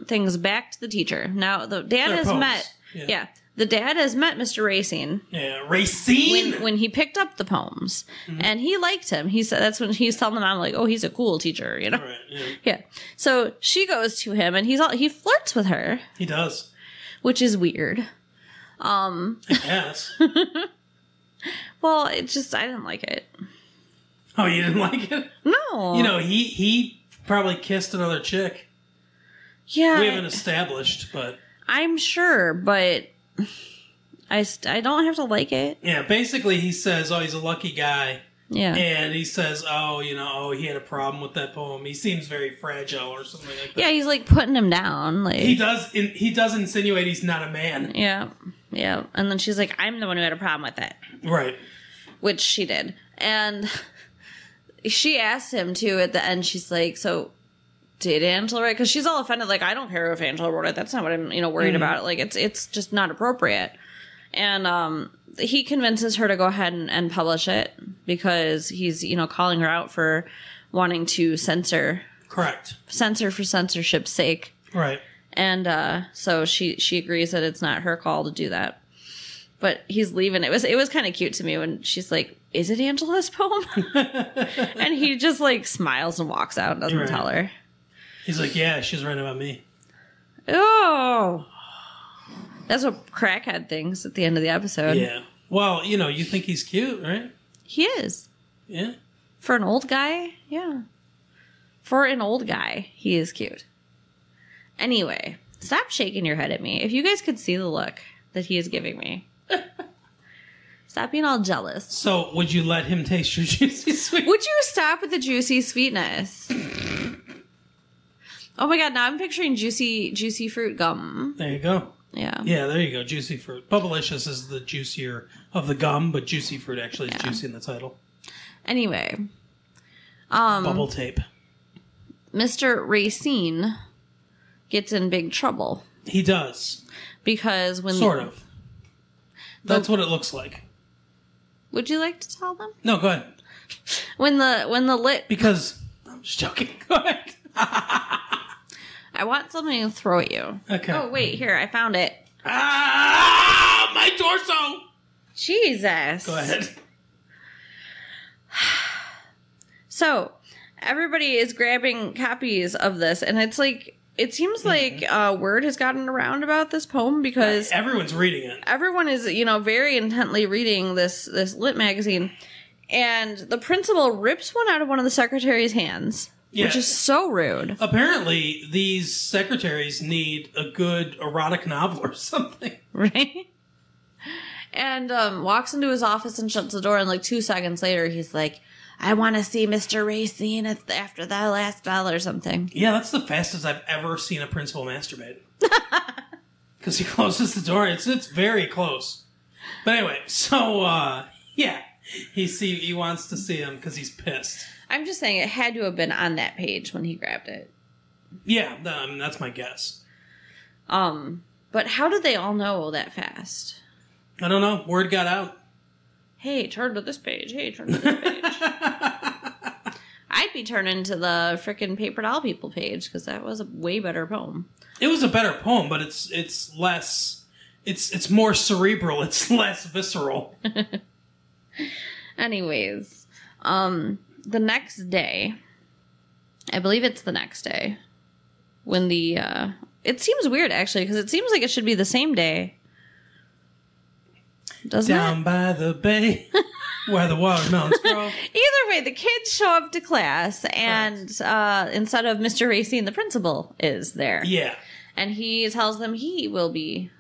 things back to the teacher. Now, the dad has met... Yeah. the dad has met Mr. Racine. Yeah, Racine! When he picked up the poems. Mm-hmm. And he liked him. He said, that's when he's telling the mom, like, oh, he's a cool teacher, you know? Right, yeah. Yeah. So she goes to him, and he flirts with her. He does. Which is weird. I guess. Well, I didn't like it. Oh, you didn't like it? No. You know, he probably kissed another chick. Yeah. We haven't established, but... I'm sure, but I don't have to like it. Yeah, basically he says, oh, he's a lucky guy. Yeah. And he says, he had a problem with that poem. He seems very fragile or something like that. Yeah, he's like putting him down. Like he does insinuate he's not a man. Yeah. Yeah. And then she's like, I'm the one who had a problem with it. Right. Which she did. And she asked him too at the end, she's like, so did Angela write? Because she's all offended, like, I don't care if Angela wrote it. That's not what I'm, worried about. Like, it's just not appropriate. And he convinces her to go ahead and publish it because he's, calling her out for wanting to censor. Correct. Censor for censorship's sake. Right. And so she agrees that it's not her call to do that. But he's leaving. It was kind of cute to me when she's like, is it Angela's poem? And he just like smiles and walks out and doesn't tell her. He's like, yeah, she's writing about me. Oh. That's what Crackhead thinks at the end of the episode. Yeah. Well, you think he's cute, right? He is. Yeah. For an old guy, yeah. For an old guy, he is cute. Anyway, stop shaking your head at me. If you guys could see the look that he is giving me. Stop being all jealous. So, would you let him taste your juicy sweet? Would you stop with the juicy sweetness? Oh my god, now I'm picturing juicy fruit gum. There you go. Yeah. Yeah, there you go. Juicy fruit. Bubblicious is the juicier of the gum, but juicy fruit actually is juicy in the title. Anyway. Bubble tape. Mr. Racine gets in big trouble. He does. Because when... Sort of. That's what it looks like. Would you like to tell them? No, go ahead. When the lit... Because... I'm just joking. Go ahead. I want something to throw at you. Okay. Oh, wait. Here. I found it. Ah! My torso! Jesus. Go ahead. So, everybody is grabbing copies of this, and it's like... It seems like word has gotten around about this poem because... Everyone's reading it. Everyone is, very intently reading this lit magazine. And the principal rips one out of one of the secretary's hands. Yeah. Which is so rude. Apparently, these secretaries need a good erotic novel or something. Right? And walks into his office and shuts the door, and 2 seconds later, he's like... I want to see Mr. Racine after the last bell or something. Yeah, that's the fastest I've ever seen a principal masturbate. Because he closes the door. It's very close. But anyway, so, yeah. He wants to see him because he's pissed. I'm just saying it had to have been on that page when he grabbed it. Yeah, that's my guess. But how did they all know that fast? I don't know. Word got out. Hey, turn to this page. Hey, turn to this page. I'd be turning to the frickin' Paper Doll People page because that was a way better poem. It was a better poem, but it's less... It's more cerebral. It's less visceral. Anyways, the next day... I believe it's the next day. When the... it seems weird, actually, because it seems like it should be the same day. Doesn't Down it? by the bay, where the watermelons grow. Either way, the kids show up to class, and instead of Mr. Racine, the principal is there. Yeah. And he tells them he will be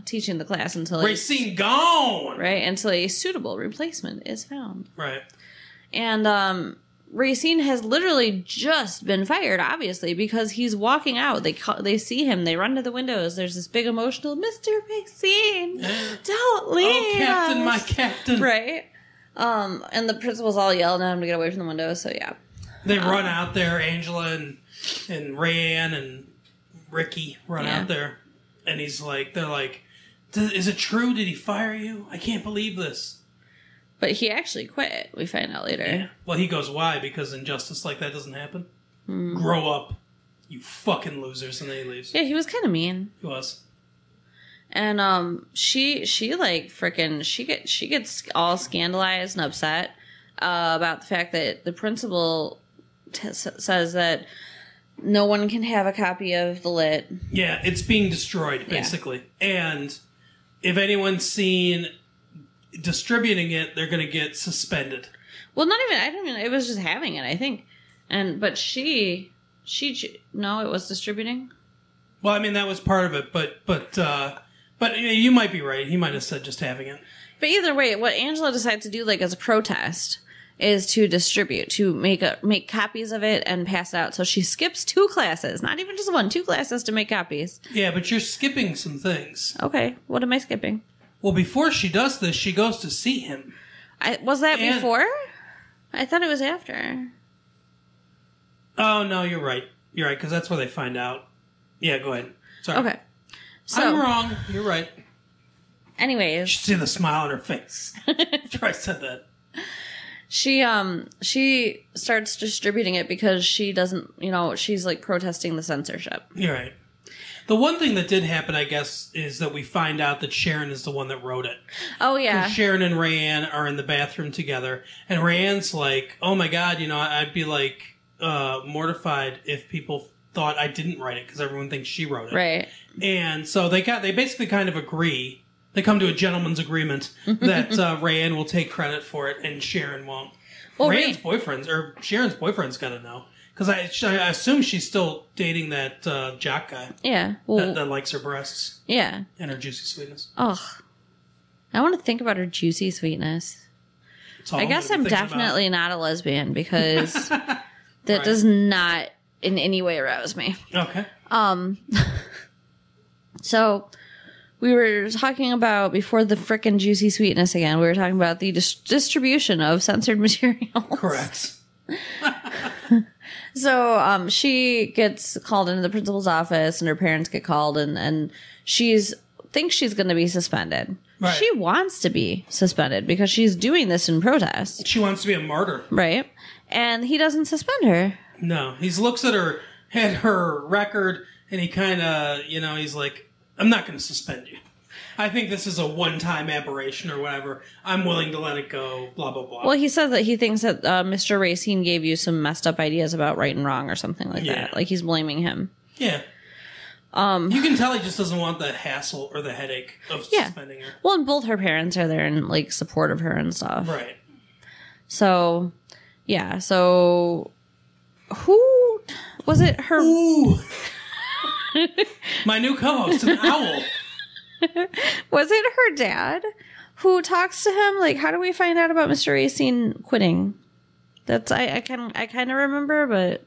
teaching the class until... Racine gone! Right, until a suitable replacement is found. Right. And Racine has literally just been fired, obviously, because he's walking out. They see him. They run to the windows. There's this big emotional, Mr. Racine, don't leave Oh, Captain, us. my Captain. Right. And the principal's all yelling at him to get away from the windows, so yeah. They run out there, Angela and Rayanne and Ricky run out there. And they're like, is it true? Did he fire you? I can't believe this. But he actually quit, we find out later. Yeah. Well, he goes, why? Because injustice like that doesn't happen? Grow up, you fucking losers. And then he leaves. Yeah, he was kind of mean. He was. And she like freaking she gets all scandalized and upset about the fact that the principal says that no one can have a copy of the lit. Yeah, it's being destroyed basically, and if anyone's seen distributing it, they're going to get suspended. Well, not even. I don't mean it was just having it. I think, but she no, it was distributing. Well, I mean that was part of it, but you might be right. He might have said just having it. But either way, what Angela decides to do, like as a protest, is to distribute, to make copies of it and pass it out. So she skips 2 classes, not even just 1, 2 classes to make copies. Yeah, but you're skipping some things. Okay, what am I skipping? Well, before she does this, she goes to see him. Was that before? I thought it was after. Oh, no, you're right. You're right, because that's where they find out. Yeah, go ahead. Sorry. Okay. So, I'm wrong. You're right. Anyways. You should see the smile on her face. After I said that. She starts distributing it because she doesn't, she's like protesting the censorship. You're right. The one thing that did happen, I guess, is that we find out that Sharon is the one that wrote it. Oh, yeah. Sharon and Rayanne are in the bathroom together, and Rayanne's like, oh my God, I'd be like mortified if people thought I didn't write it because everyone thinks she wrote it. Right. And so they basically kind of agree. They come to a gentleman's agreement that Rayanne will take credit for it and Sharon won't. Well, Sharon's boyfriend's got to know. Because I assume she's still dating that jock guy. Yeah. Well, that likes her breasts. Yeah. And her juicy sweetness. Ugh. I want to think about her juicy sweetness. I guess I'm definitely not a lesbian because that does not in any way arouse me. Okay. So we were talking about, before the frickin' juicy sweetness again, we were talking about the distribution of censored material. Correct. So she gets called into the principal's office and her parents get called and thinks she's going to be suspended. Right. She wants to be suspended because she's doing this in protest. She wants to be a martyr. Right. And he doesn't suspend her. No. He looks at her record and he kind of, he's like, I'm not going to suspend you. I think this is a one-time aberration or whatever. I'm willing to let it go, blah, blah, blah. Well, he says that he thinks that Mr. Racine gave you some messed up ideas about right and wrong or something like that. Like he's blaming him. Yeah. You can tell he just doesn't want the hassle or the headache of suspending her. Well, and both her parents are there and like support of her and stuff. Right. So, yeah. So, who was it? Her. Ooh. My new co-host, an owl. Was it her dad who talks to him? Like, how do we find out about Mr. Racine quitting? That's I kind of remember, but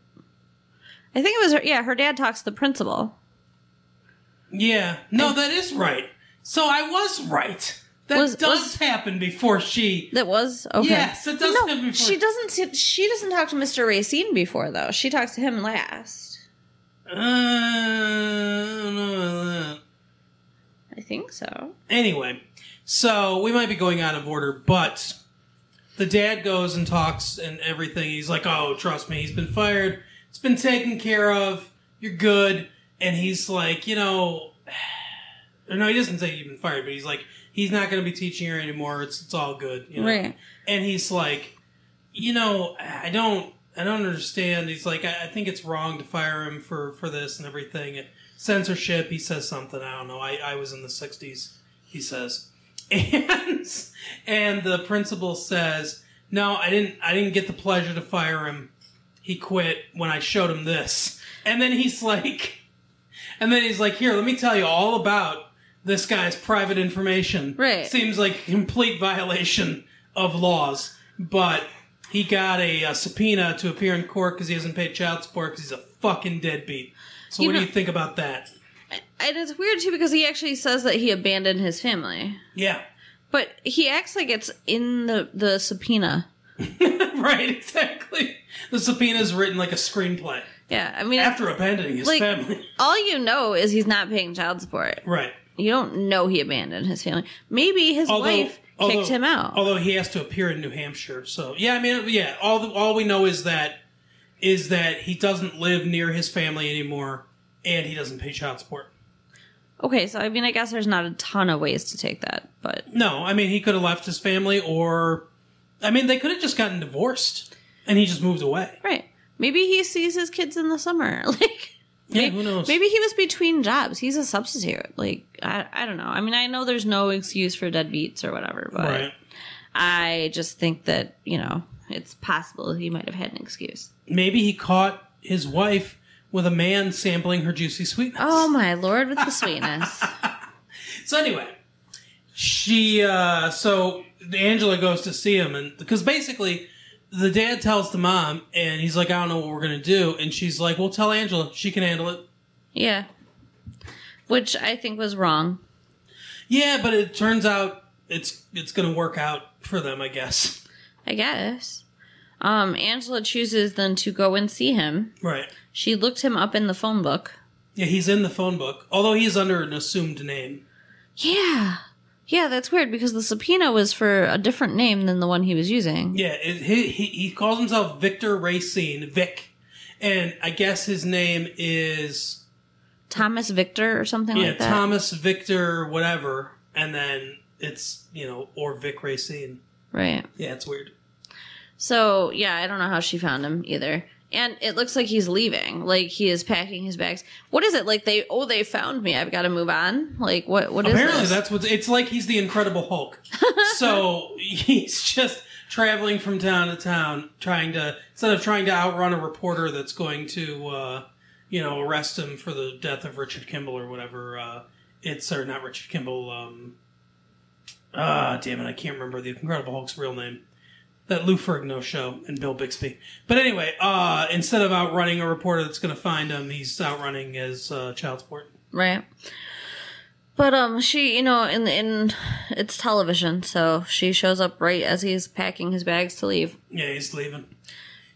I think it was her. Yeah, her dad talks to the principal. Yeah, no, that is right. So I was right. That does happen before she. That was okay. Yes, it does happen before. She doesn't talk to Mr. Racine before though. She talks to him last. I don't know about that. I think so. Anyway, so we might be going out of order, but the dad goes and talks and everything. He's like, oh, trust me, he's been fired. It's been taken care of. You're good. And he's like, no, he doesn't say you've been fired, but he's like, he's not going to be teaching her anymore. It's all good. Right. And he's like, I don't understand. He's like, I think it's wrong to fire him for this and everything. Censorship, he says something, I don't know. I was in the 60s, he says. And the principal says, no, I didn't get the pleasure to fire him. He quit when I showed him this. And then he's like, here, let me tell you all about this guy's private information. Right. Seems like a complete violation of laws. But he got a subpoena to appear in court because he hasn't paid child support because he's a fucking deadbeat. So what do you think about that? And it's weird, too, because he actually says that he abandoned his family. Yeah. But he acts like it's in the subpoena. Right, exactly. The subpoena's written like a screenplay. Yeah, I mean... After abandoning his family. All you know is he's not paying child support. Right. You don't know he abandoned his family. Maybe his wife kicked him out. Although he has to appear in New Hampshire. So, all we know is that he doesn't live near his family anymore, and he doesn't pay child support. Okay, so I mean, I guess there's not a ton of ways to take that, but No, I mean, he could have left his family, or I mean, they could have just gotten divorced and he just moved away. right. Maybe he sees his kids in the summer. Like, Yeah, who knows? maybe he was between jobs. He's a substitute. Like, I don't know. I mean, I know there's no excuse for deadbeats or whatever, but Right. I just think that, it's possible he might have had an excuse. Maybe he caught his wife with a man sampling her juicy sweetness. Oh, my Lord, with the sweetness. So anyway, so Angela goes to see him, and because basically the dad tells the mom, and he's like, I don't know what we're going to do. And she's like, well, tell Angela. She can handle it. Yeah. Which I think was wrong. Yeah, but it turns out it's going to work out for them, I guess. I guess. Angela chooses then to go and see him. Right. She looked him up in the phone book. Yeah, he's in the phone book, although he's under an assumed name. Yeah. Yeah, that's weird because the subpoena was for a different name than the one he was using. Yeah, he calls himself Victor Racine, Vic. And I guess his name is... Thomas Victor or something like that. Yeah, Thomas Victor whatever. And then it's, or Vic Racine. Right. Yeah, it's weird. So, yeah, I don't know how she found him either. And it looks like he's leaving. Like, he is packing his bags. What is it? Like, they found me. I've got to move on? Like, what is this? Apparently that's it's like he's the Incredible Hulk. So he's just traveling from town to town, instead of trying to outrun a reporter that's going to, arrest him for the death of Richard Kimball or whatever, or not Richard Kimball, damn it, I can't remember the Incredible Hulk's real name. That Lou Ferrigno show and Bill Bixby. But anyway, instead of outrunning a reporter that's going to find him, he's outrunning his child support. Right. But she, in it's television, so she shows up right as he's packing his bags to leave. Yeah, he's leaving.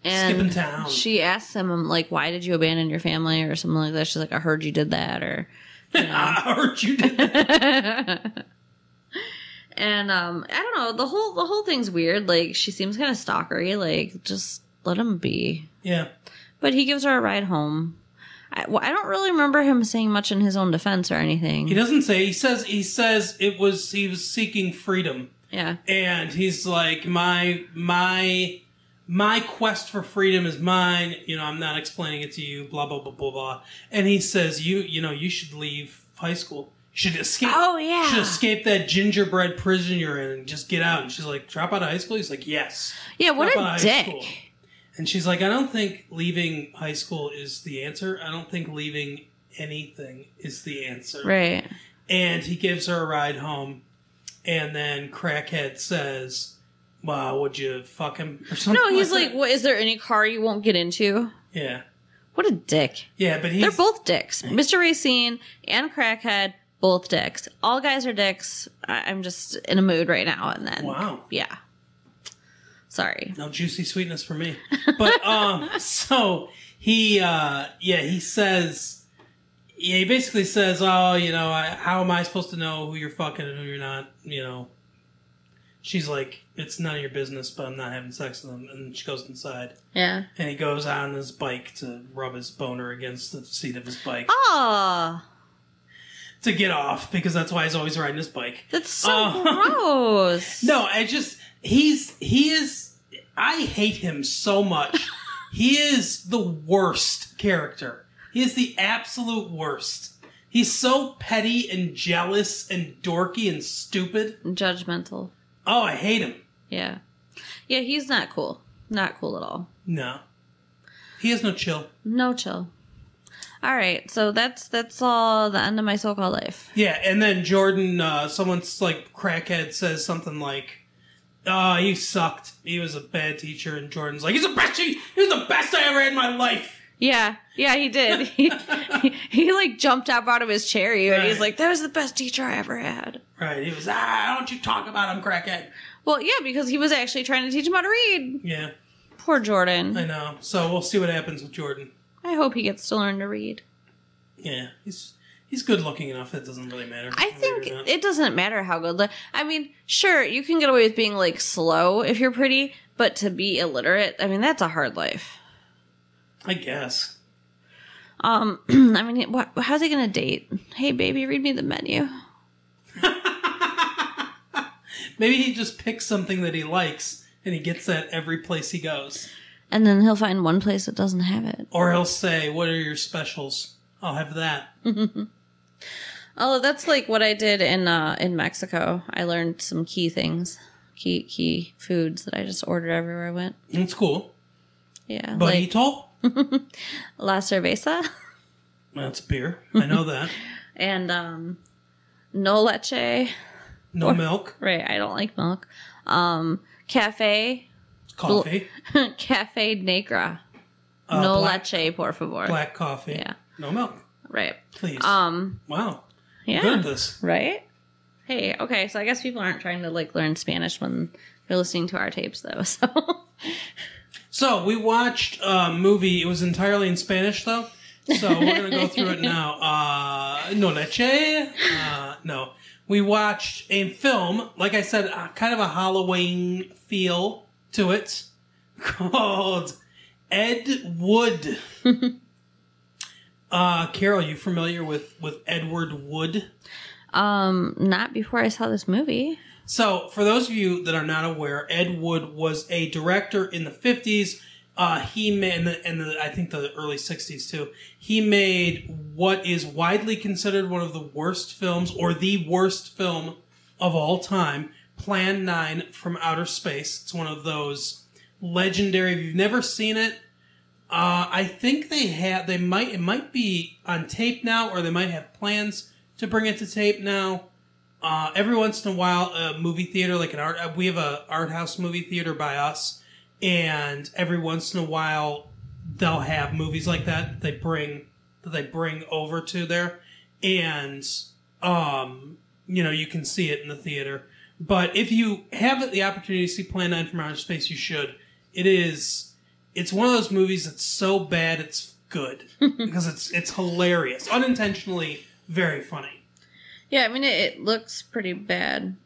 And Skipping town. She asks him, like, why did you abandon your family or something like that? She's like, I heard you did that, or... I heard you did that. And I don't know, the whole thing's weird. Like, she seems kind of stalkery. Like, just let him be. Yeah. But he gives her a ride home. I don't really remember him saying much in his own defense or anything. He doesn't say. He says he was seeking freedom. Yeah. And he's like, my quest for freedom is mine. I'm not explaining it to you. Blah blah blah blah blah. And he says, you should leave high school. You should escape. Oh yeah. Should escape that gingerbread prison you're in and just get out. And she's like, drop out of high school. He's like, yes. Yeah. What Drop a dick. And she's like, I don't think leaving high school is the answer. I don't think leaving anything is the answer. Right. And he gives her a ride home. And then Crackhead says, wow, would you fuck him? Or something. No, he's like, like, what, is there any car you won't get into? Yeah. What a dick. Yeah, but they're both dicks. Mr. Racine and Crackhead, both dicks. All guys are dicks. I'm just in a mood right now. And then, wow. Yeah. Sorry. No juicy sweetness for me. But, so he says, he basically says, oh, how am I supposed to know who you're fucking and who you're not, She's like, it's none of your business, but I'm not having sex with him. And she goes inside. Yeah. And he goes on his bike to rub his boner against the seat of his bike. Oh. To get off, because that's why he's always riding his bike. That's so gross. No, I hate him so much. He is the worst character. He is the absolute worst. He's so petty and jealous and dorky and stupid. Judgmental. Oh, I hate him. Yeah. Yeah, he's not cool. Not cool at all. No. He has no chill. No chill. All right, so that's all the end of my so-called life. Yeah, and then Jordan, someone's like, Crackhead says something like, oh, he sucked. He was a bad teacher. And Jordan's like, he was the best I ever had in my life. Yeah, he did. he like jumped up out of his chair and he's like, that was the best teacher I ever had. Right, he was, don't you talk about him, Crackhead. Well, yeah, because he was actually trying to teach him how to read. Yeah. Poor Jordan. I know. So we'll see what happens with Jordan. I hope he gets to learn to read. Yeah, he's good looking enough. It doesn't really matter. I think it doesn't matter how good. I mean, sure, you can get away with being like slow if you're pretty, but to be illiterate, I mean, that's a hard life. I guess. I mean, how's he going to date? Hey, baby, read me the menu. Maybe he just picks something that he likes, and he gets that every place he goes. And then he'll find one place that doesn't have it. Or he'll say, what are your specials? I'll have that. Oh, that's like what I did in Mexico. I learned some key things, key foods that I just ordered everywhere I went. It's cool. Yeah. Bonito? La cerveza. That's beer. I know that. And no leche. No milk. Right, I don't like milk. Cafe. Coffee. Cafe Negra. No leche, por favor. Black coffee. Yeah. No milk. Right. Please. Yeah. Wow. Good at this. Right? Hey, okay, so I guess people aren't trying to learn Spanish when they're listening to our tapes though, so. So we watched a movie. It was entirely in Spanish though. So we're going to go through it now. No leche. No. We watched a film, like I said, kind of a Halloween feel to it, called Ed Wood. Carol, you familiar with Edward Wood? Not before I saw this movie. So, for those of you that are not aware, Ed Wood was a director in the 50s. He made, I think the early 60s too, he made what is widely considered one of the worst films, or the worst film of all time, Plan 9 from Outer Space. It's one of those legendary, if you've never seen it, I think it might be on tape now, or they might have plans to bring it to tape now. Every once in a while, a movie theater, like we have a art house movie theater by us, and every once in a while they'll have movies like that they bring over to there, and you can see it in the theater. But if you have the opportunity to see Plan 9 from Outer Space, you should. It's one of those movies that's so bad it's good because it's hilarious, unintentionally very funny. Yeah, I mean it looks pretty bad.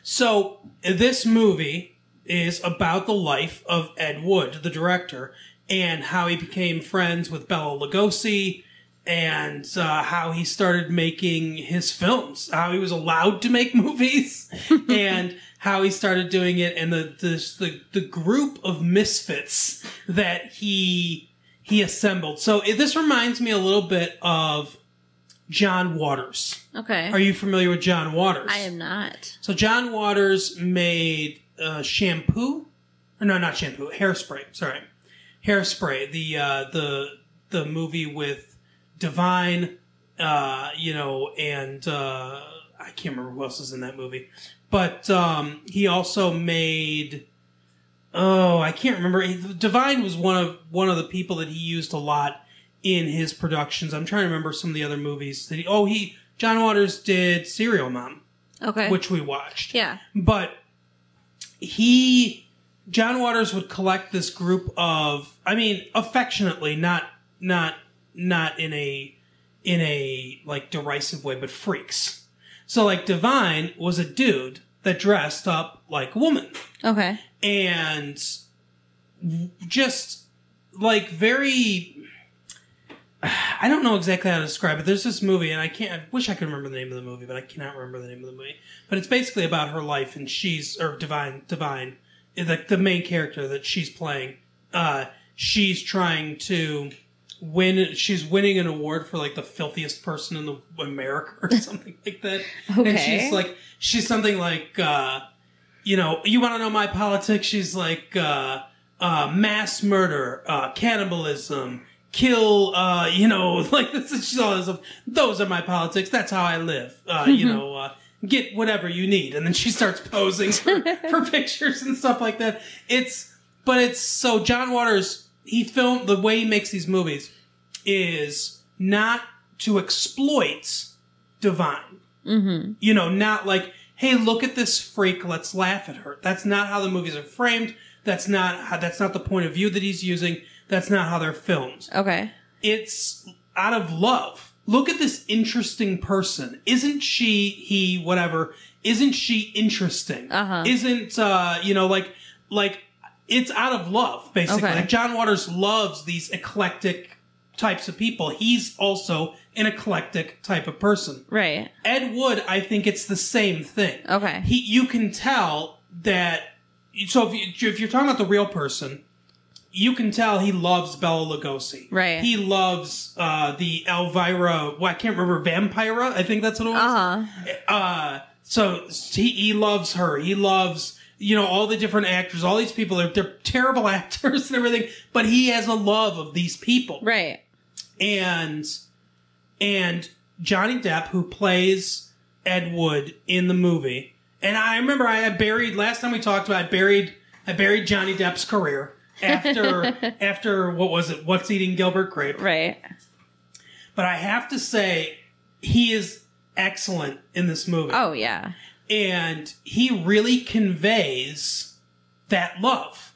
So this movie is about the life of Ed Wood, the director, and how he became friends with Bela Lugosi, and how he started making his films, how he was allowed to make movies, and how he started doing it, and the group of misfits that he assembled. So this reminds me a little bit of John Waters. Okay. Are you familiar with John Waters? I am not. So John Waters made shampoo? Or no, not shampoo. Hairspray. Sorry. Hairspray. The movie with Divine, and I can't remember who else is in that movie. But he also made... Oh, I can't remember. Divine was one of the people that he used a lot in his productions. I'm trying to remember some of the other movies that John Waters did Serial Mom. Okay. Which we watched. Yeah. But John Waters would collect this group of, affectionately, not in a like derisive way, but freaks. So like Divine was a dude that dressed up like a woman. Okay. And just like very, I don't know exactly how to describe it. There's this movie, and I wish I could remember the name of the movie, but I cannot remember the name of the movie. But it's basically about her life, and Divine, the main character that she's playing, she's trying to she's winning an award for like the filthiest person in America or something like that. Okay. And she's something like, you want to know my politics? She's like, mass murder, cannibalism, kill, like this is she's all this stuff. Those are my politics. That's how I live. Get whatever you need. And then she starts posing for pictures and stuff like that. So John Waters, the way he makes these movies is not to exploit Divine. Mm-hmm. Not like, hey, look at this freak, let's laugh at her. That's not how the movies are framed. That's not the point of view that he's using. That's not how they're filmed. Okay. It's out of love. Look at this interesting person. Isn't she interesting? Uh-huh. Isn't, like, it's out of love, basically. Okay. Like, John Waters loves these eclectic types of people. He's also an eclectic type of person. Right. Ed Wood, I think it's the same thing. Okay. You can tell that. So if you're talking about the real person, you can tell he loves Bela Lugosi. Right. He loves the Elvira. Well, I can't remember, Vampira. I think that's what it was. So he loves her. He loves, all the different actors. All these people, they're terrible actors and everything, but he has a love of these people. Right. And Johnny Depp, who plays Ed Wood in the movie, and I remember last time we talked about, I buried Johnny Depp's career after what was it? What's Eating Gilbert Grape? Right. But I have to say, he is excellent in this movie. Oh, yeah. And he really conveys that love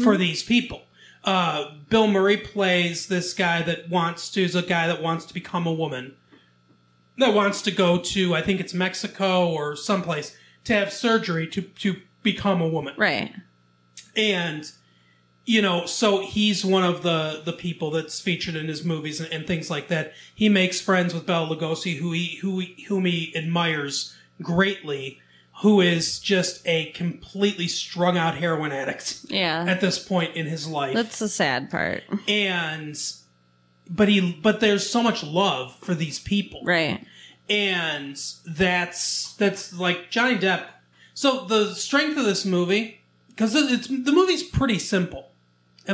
for these people. Bill Murray plays this guy is a guy that wants to become a woman. That wants to go to, I think it's Mexico or someplace, to have surgery to become a woman. Right. And, so he's one of the people that's featured in his movies and things like that. He makes friends with Bela Lugosi, whom he admires greatly, who is just a completely strung out heroin addict. Yeah. At this point in his life. That's the sad part. But there's so much love for these people. Right. And that's like Johnny Depp. So the strength of this movie, because the movie's pretty simple,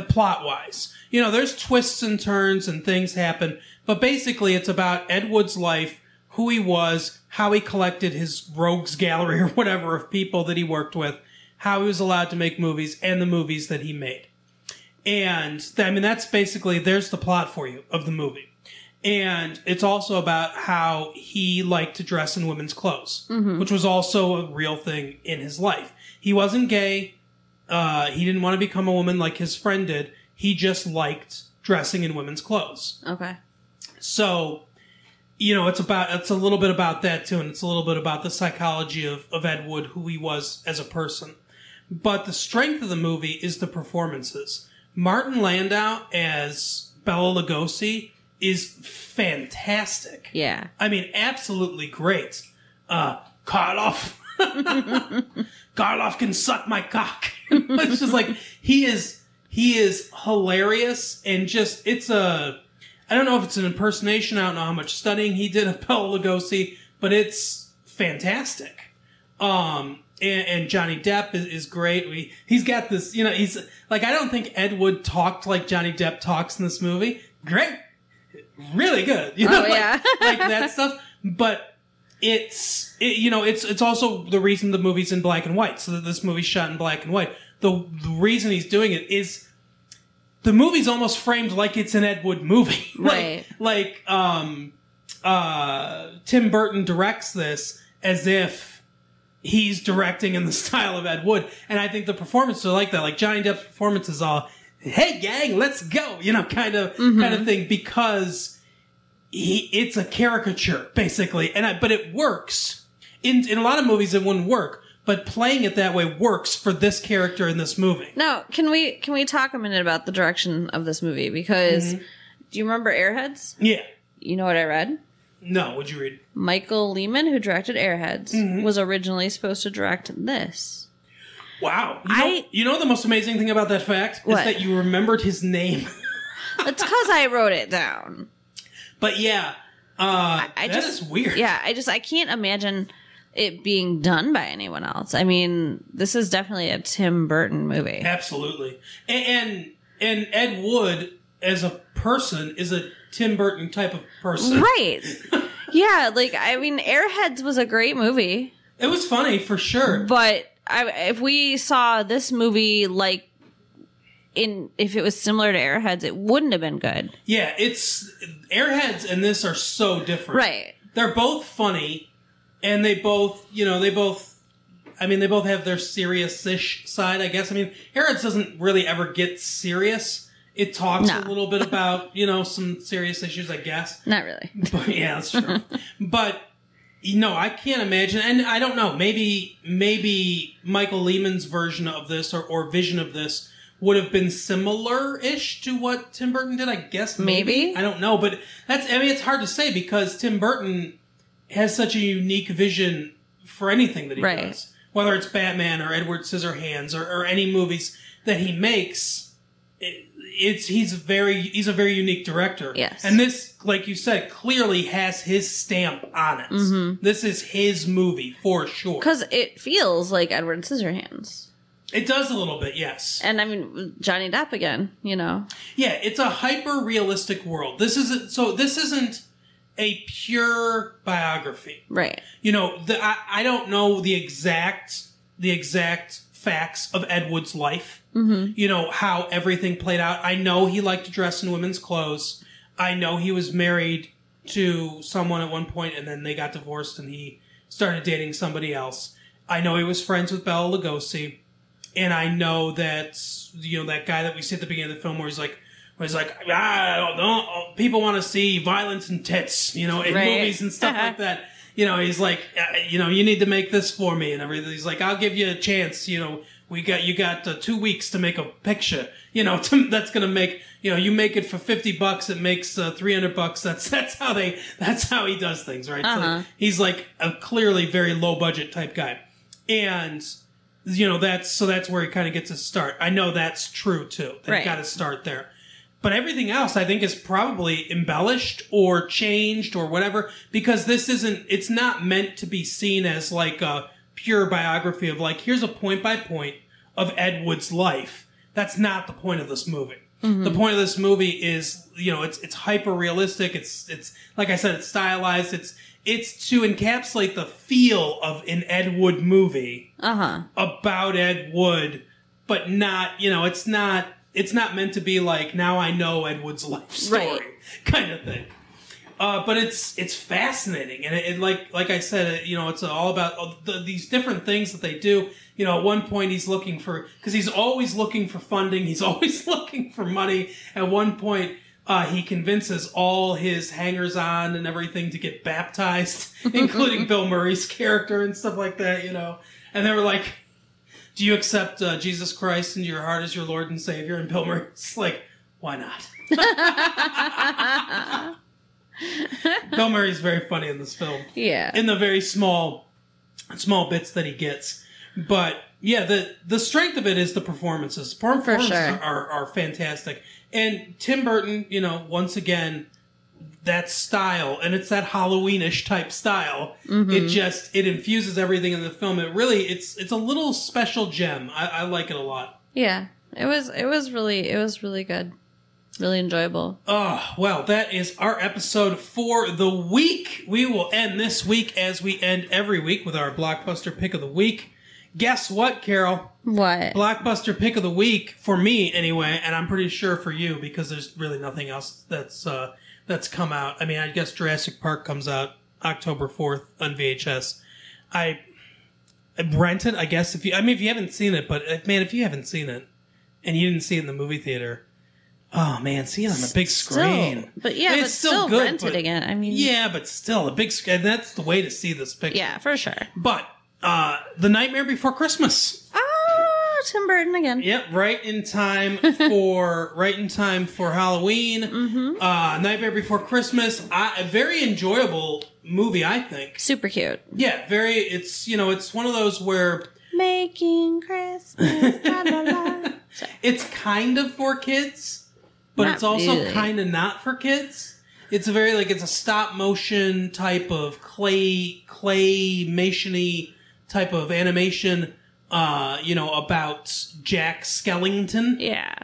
plot wise. There's twists and turns and things happen, but basically it's about Ed Wood's life, who he was, how he collected his rogues gallery or whatever of people that he worked with, how he was allowed to make movies, and the movies that he made. And that's basically, there's the plot for you of the movie. And it's also about how he liked to dress in women's clothes, which was also a real thing in his life. He wasn't gay. He didn't want to become a woman like his friend did. He just liked dressing in women's clothes. Okay. So, it's a little bit about that too, and it's a little bit about the psychology of Ed Wood, who he was as a person. But the strength of the movie is the performances. Martin Landau as Bela Lugosi is fantastic. Yeah. Absolutely great. Karloff. Karloff can suck my cock. It's just like, he is hilarious, and just, I don't know if it's an impersonation. I don't know how much studying he did of Bela Lugosi, but it's fantastic. And Johnny Depp is great. He's got this, he's like, I don't think Ed Wood talked like Johnny Depp talks in this movie. Great. Really good. Yeah. like that stuff. But it's also the reason the movie's in black and white. So that this movie's shot in black and white. The reason he's doing it is the movie's almost framed like it's an Ed Wood movie. Right. Tim Burton directs this as if he's directing in the style of Ed Wood. And I think the performances are like that. Like Johnny Depp's performance is all, hey gang, let's go, kind of thing, because it's a caricature basically. But it works. In a lot of movies it wouldn't work, but playing it that way works for this character in this movie. Now, can we talk a minute about the direction of this movie? Because do you remember Airheads? Yeah. You know what I read? No, what'd you read? Michael Lehman, who directed Airheads, was originally supposed to direct this. Wow. You know the most amazing thing about that fact? What? Is that you remembered his name. It's because I wrote it down. But yeah, that is weird. Yeah, I can't imagine it being done by anyone else. This is definitely a Tim Burton movie. Absolutely. And Ed Wood as a person is a Tim Burton type of person. Right. Yeah, Airheads was a great movie. It was funny for sure. But if we saw this movie if it was similar to Airheads, it wouldn't have been good. Yeah, Airheads and this are so different. Right. They're both funny, and they both have their serious-ish side, I guess. Airheads doesn't really ever get serious. It talks a little bit about, some serious issues, I guess. Not really. But, yeah, that's true. But, I can't imagine, and I don't know, maybe Michael Lehman's version of this or vision of this would have been similar-ish to what Tim Burton did. I guess maybe. I don't know, but it's hard to say because Tim Burton has such a unique vision for anything that he does. Whether it's Batman or Edward Scissorhands or any movies that he makes, he's a very unique director. Yes. And this, like you said, clearly has his stamp on it. Mm-hmm. This is his movie for sure. Because it feels like Edward Scissorhands. It does a little bit, yes. And I mean, Johnny Depp again, Yeah, it's a hyper-realistic world. This isn't a pure biography. Right. I don't know the exact facts of Ed Wood's life. Mm-hmm. How everything played out. I know he liked to dress in women's clothes. I know he was married to someone at one point and then they got divorced and he started dating somebody else. I know he was friends with Bela Lugosi. And I know that, that guy that we see at the beginning of the film where he's like, people want to see violence and tits, in movies and stuff like that. He's like, you need to make this for me and everything. He's like, I'll give you a chance. You got 2 weeks to make a picture. That's gonna make, you make it for $50, it makes $300. That's how he does things, right? Uh-huh. So he's like a clearly very low budget type guy, and that's where he kind of gets his start. I know that's true too. They've got to start there. But everything else, I think, is probably embellished or changed or whatever, because it's not meant to be seen as like a pure biography of like, here's a point by point of Ed Wood's life. That's not the point of this movie. Mm-hmm. The point of this movie is, it's hyper realistic. It's like I said, it's stylized. It's to encapsulate the feel of an Ed Wood movie about Ed Wood, but not, it's not meant to be like, now I know Ed Wood's life story kind of thing. But it's fascinating. And it like I said, it's all about these different things that they do. At one point because he's always looking for funding. He's always looking for money. At one point, he convinces all his hangers-on and everything to get baptized, including Bill Murray's character and stuff like that, And they were like, do you accept Jesus Christ into your heart as your Lord and Savior? And Bill Murray's like, why not? Bill Murray's very funny in this film. Yeah. In the very small bits that he gets. But, yeah, the strength of it is the performances. Performances are fantastic. And Tim Burton, once again, that style, and it's that Halloween-ish type style. Mm-hmm. It infuses everything in the film. It's a little special gem. I like it a lot. Yeah, it was really good, really enjoyable. Oh, well, that is our episode for the week. We will end this week as we end every week with our Blockbuster Pick of the Week. Guess what, Carol? What? Blockbuster Pick of the Week, for me anyway, and I'm pretty sure for you, because there's really nothing else that's come out. I mean, I guess Jurassic Park comes out October 4th on VHS. I rent it, I guess, if you haven't seen it, but man, if you haven't seen it, and you didn't see it in the movie theater, oh man, see it on the big screen. It's still good, rent it again. I mean, yeah, but still, the big screen, that's the way to see this picture. Yeah, for sure. But, The Nightmare Before Christmas. Tim Burton again. Yep, right in time for Halloween. Mm-hmm. Nightmare Before Christmas. A very enjoyable movie, I think. Super cute. Yeah, it's one of those where making Christmas. La, la, la. It's kind of for kids, but it's also kind of not for kids. It's it's a stop motion type of claymation-y type of animation. About Jack Skellington. Yeah.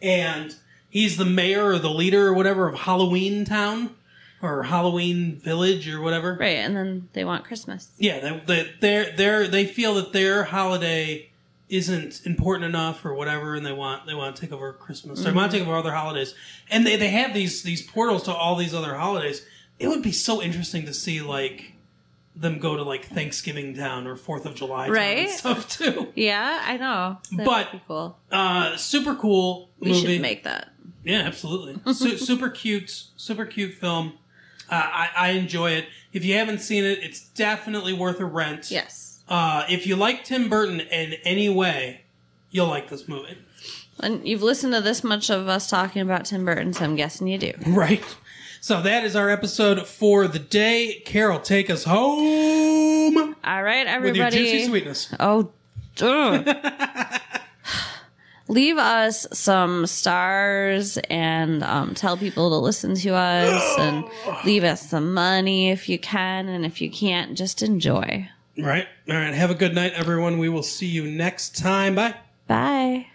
And he's the mayor or the leader or whatever of Halloween Town or Halloween Village or whatever. Right, and then they want Christmas. Yeah, they feel that their holiday isn't important enough or whatever, and they want to take over Christmas. Mm-hmm. They want to take over other holidays. And they have these portals to all these other holidays. It would be so interesting to see them go to Thanksgiving Town or 4th of July Town and stuff too. Yeah, I know. That would be cool. Super cool movie. We should make that. Yeah, absolutely. Super cute film. I enjoy it. If you haven't seen it, it's definitely worth a rent. Yes. If you like Tim Burton in any way, you'll like this movie. And you've listened to this much of us talking about Tim Burton, so I'm guessing you do. Right. So that is our episode for the day. Carol, take us home. All right, everybody. With your juicy sweetness. Oh, leave us some stars and tell people to listen to us and leave us some money if you can. And if you can't, just enjoy. Right. All right. Have a good night, everyone. We will see you next time. Bye. Bye.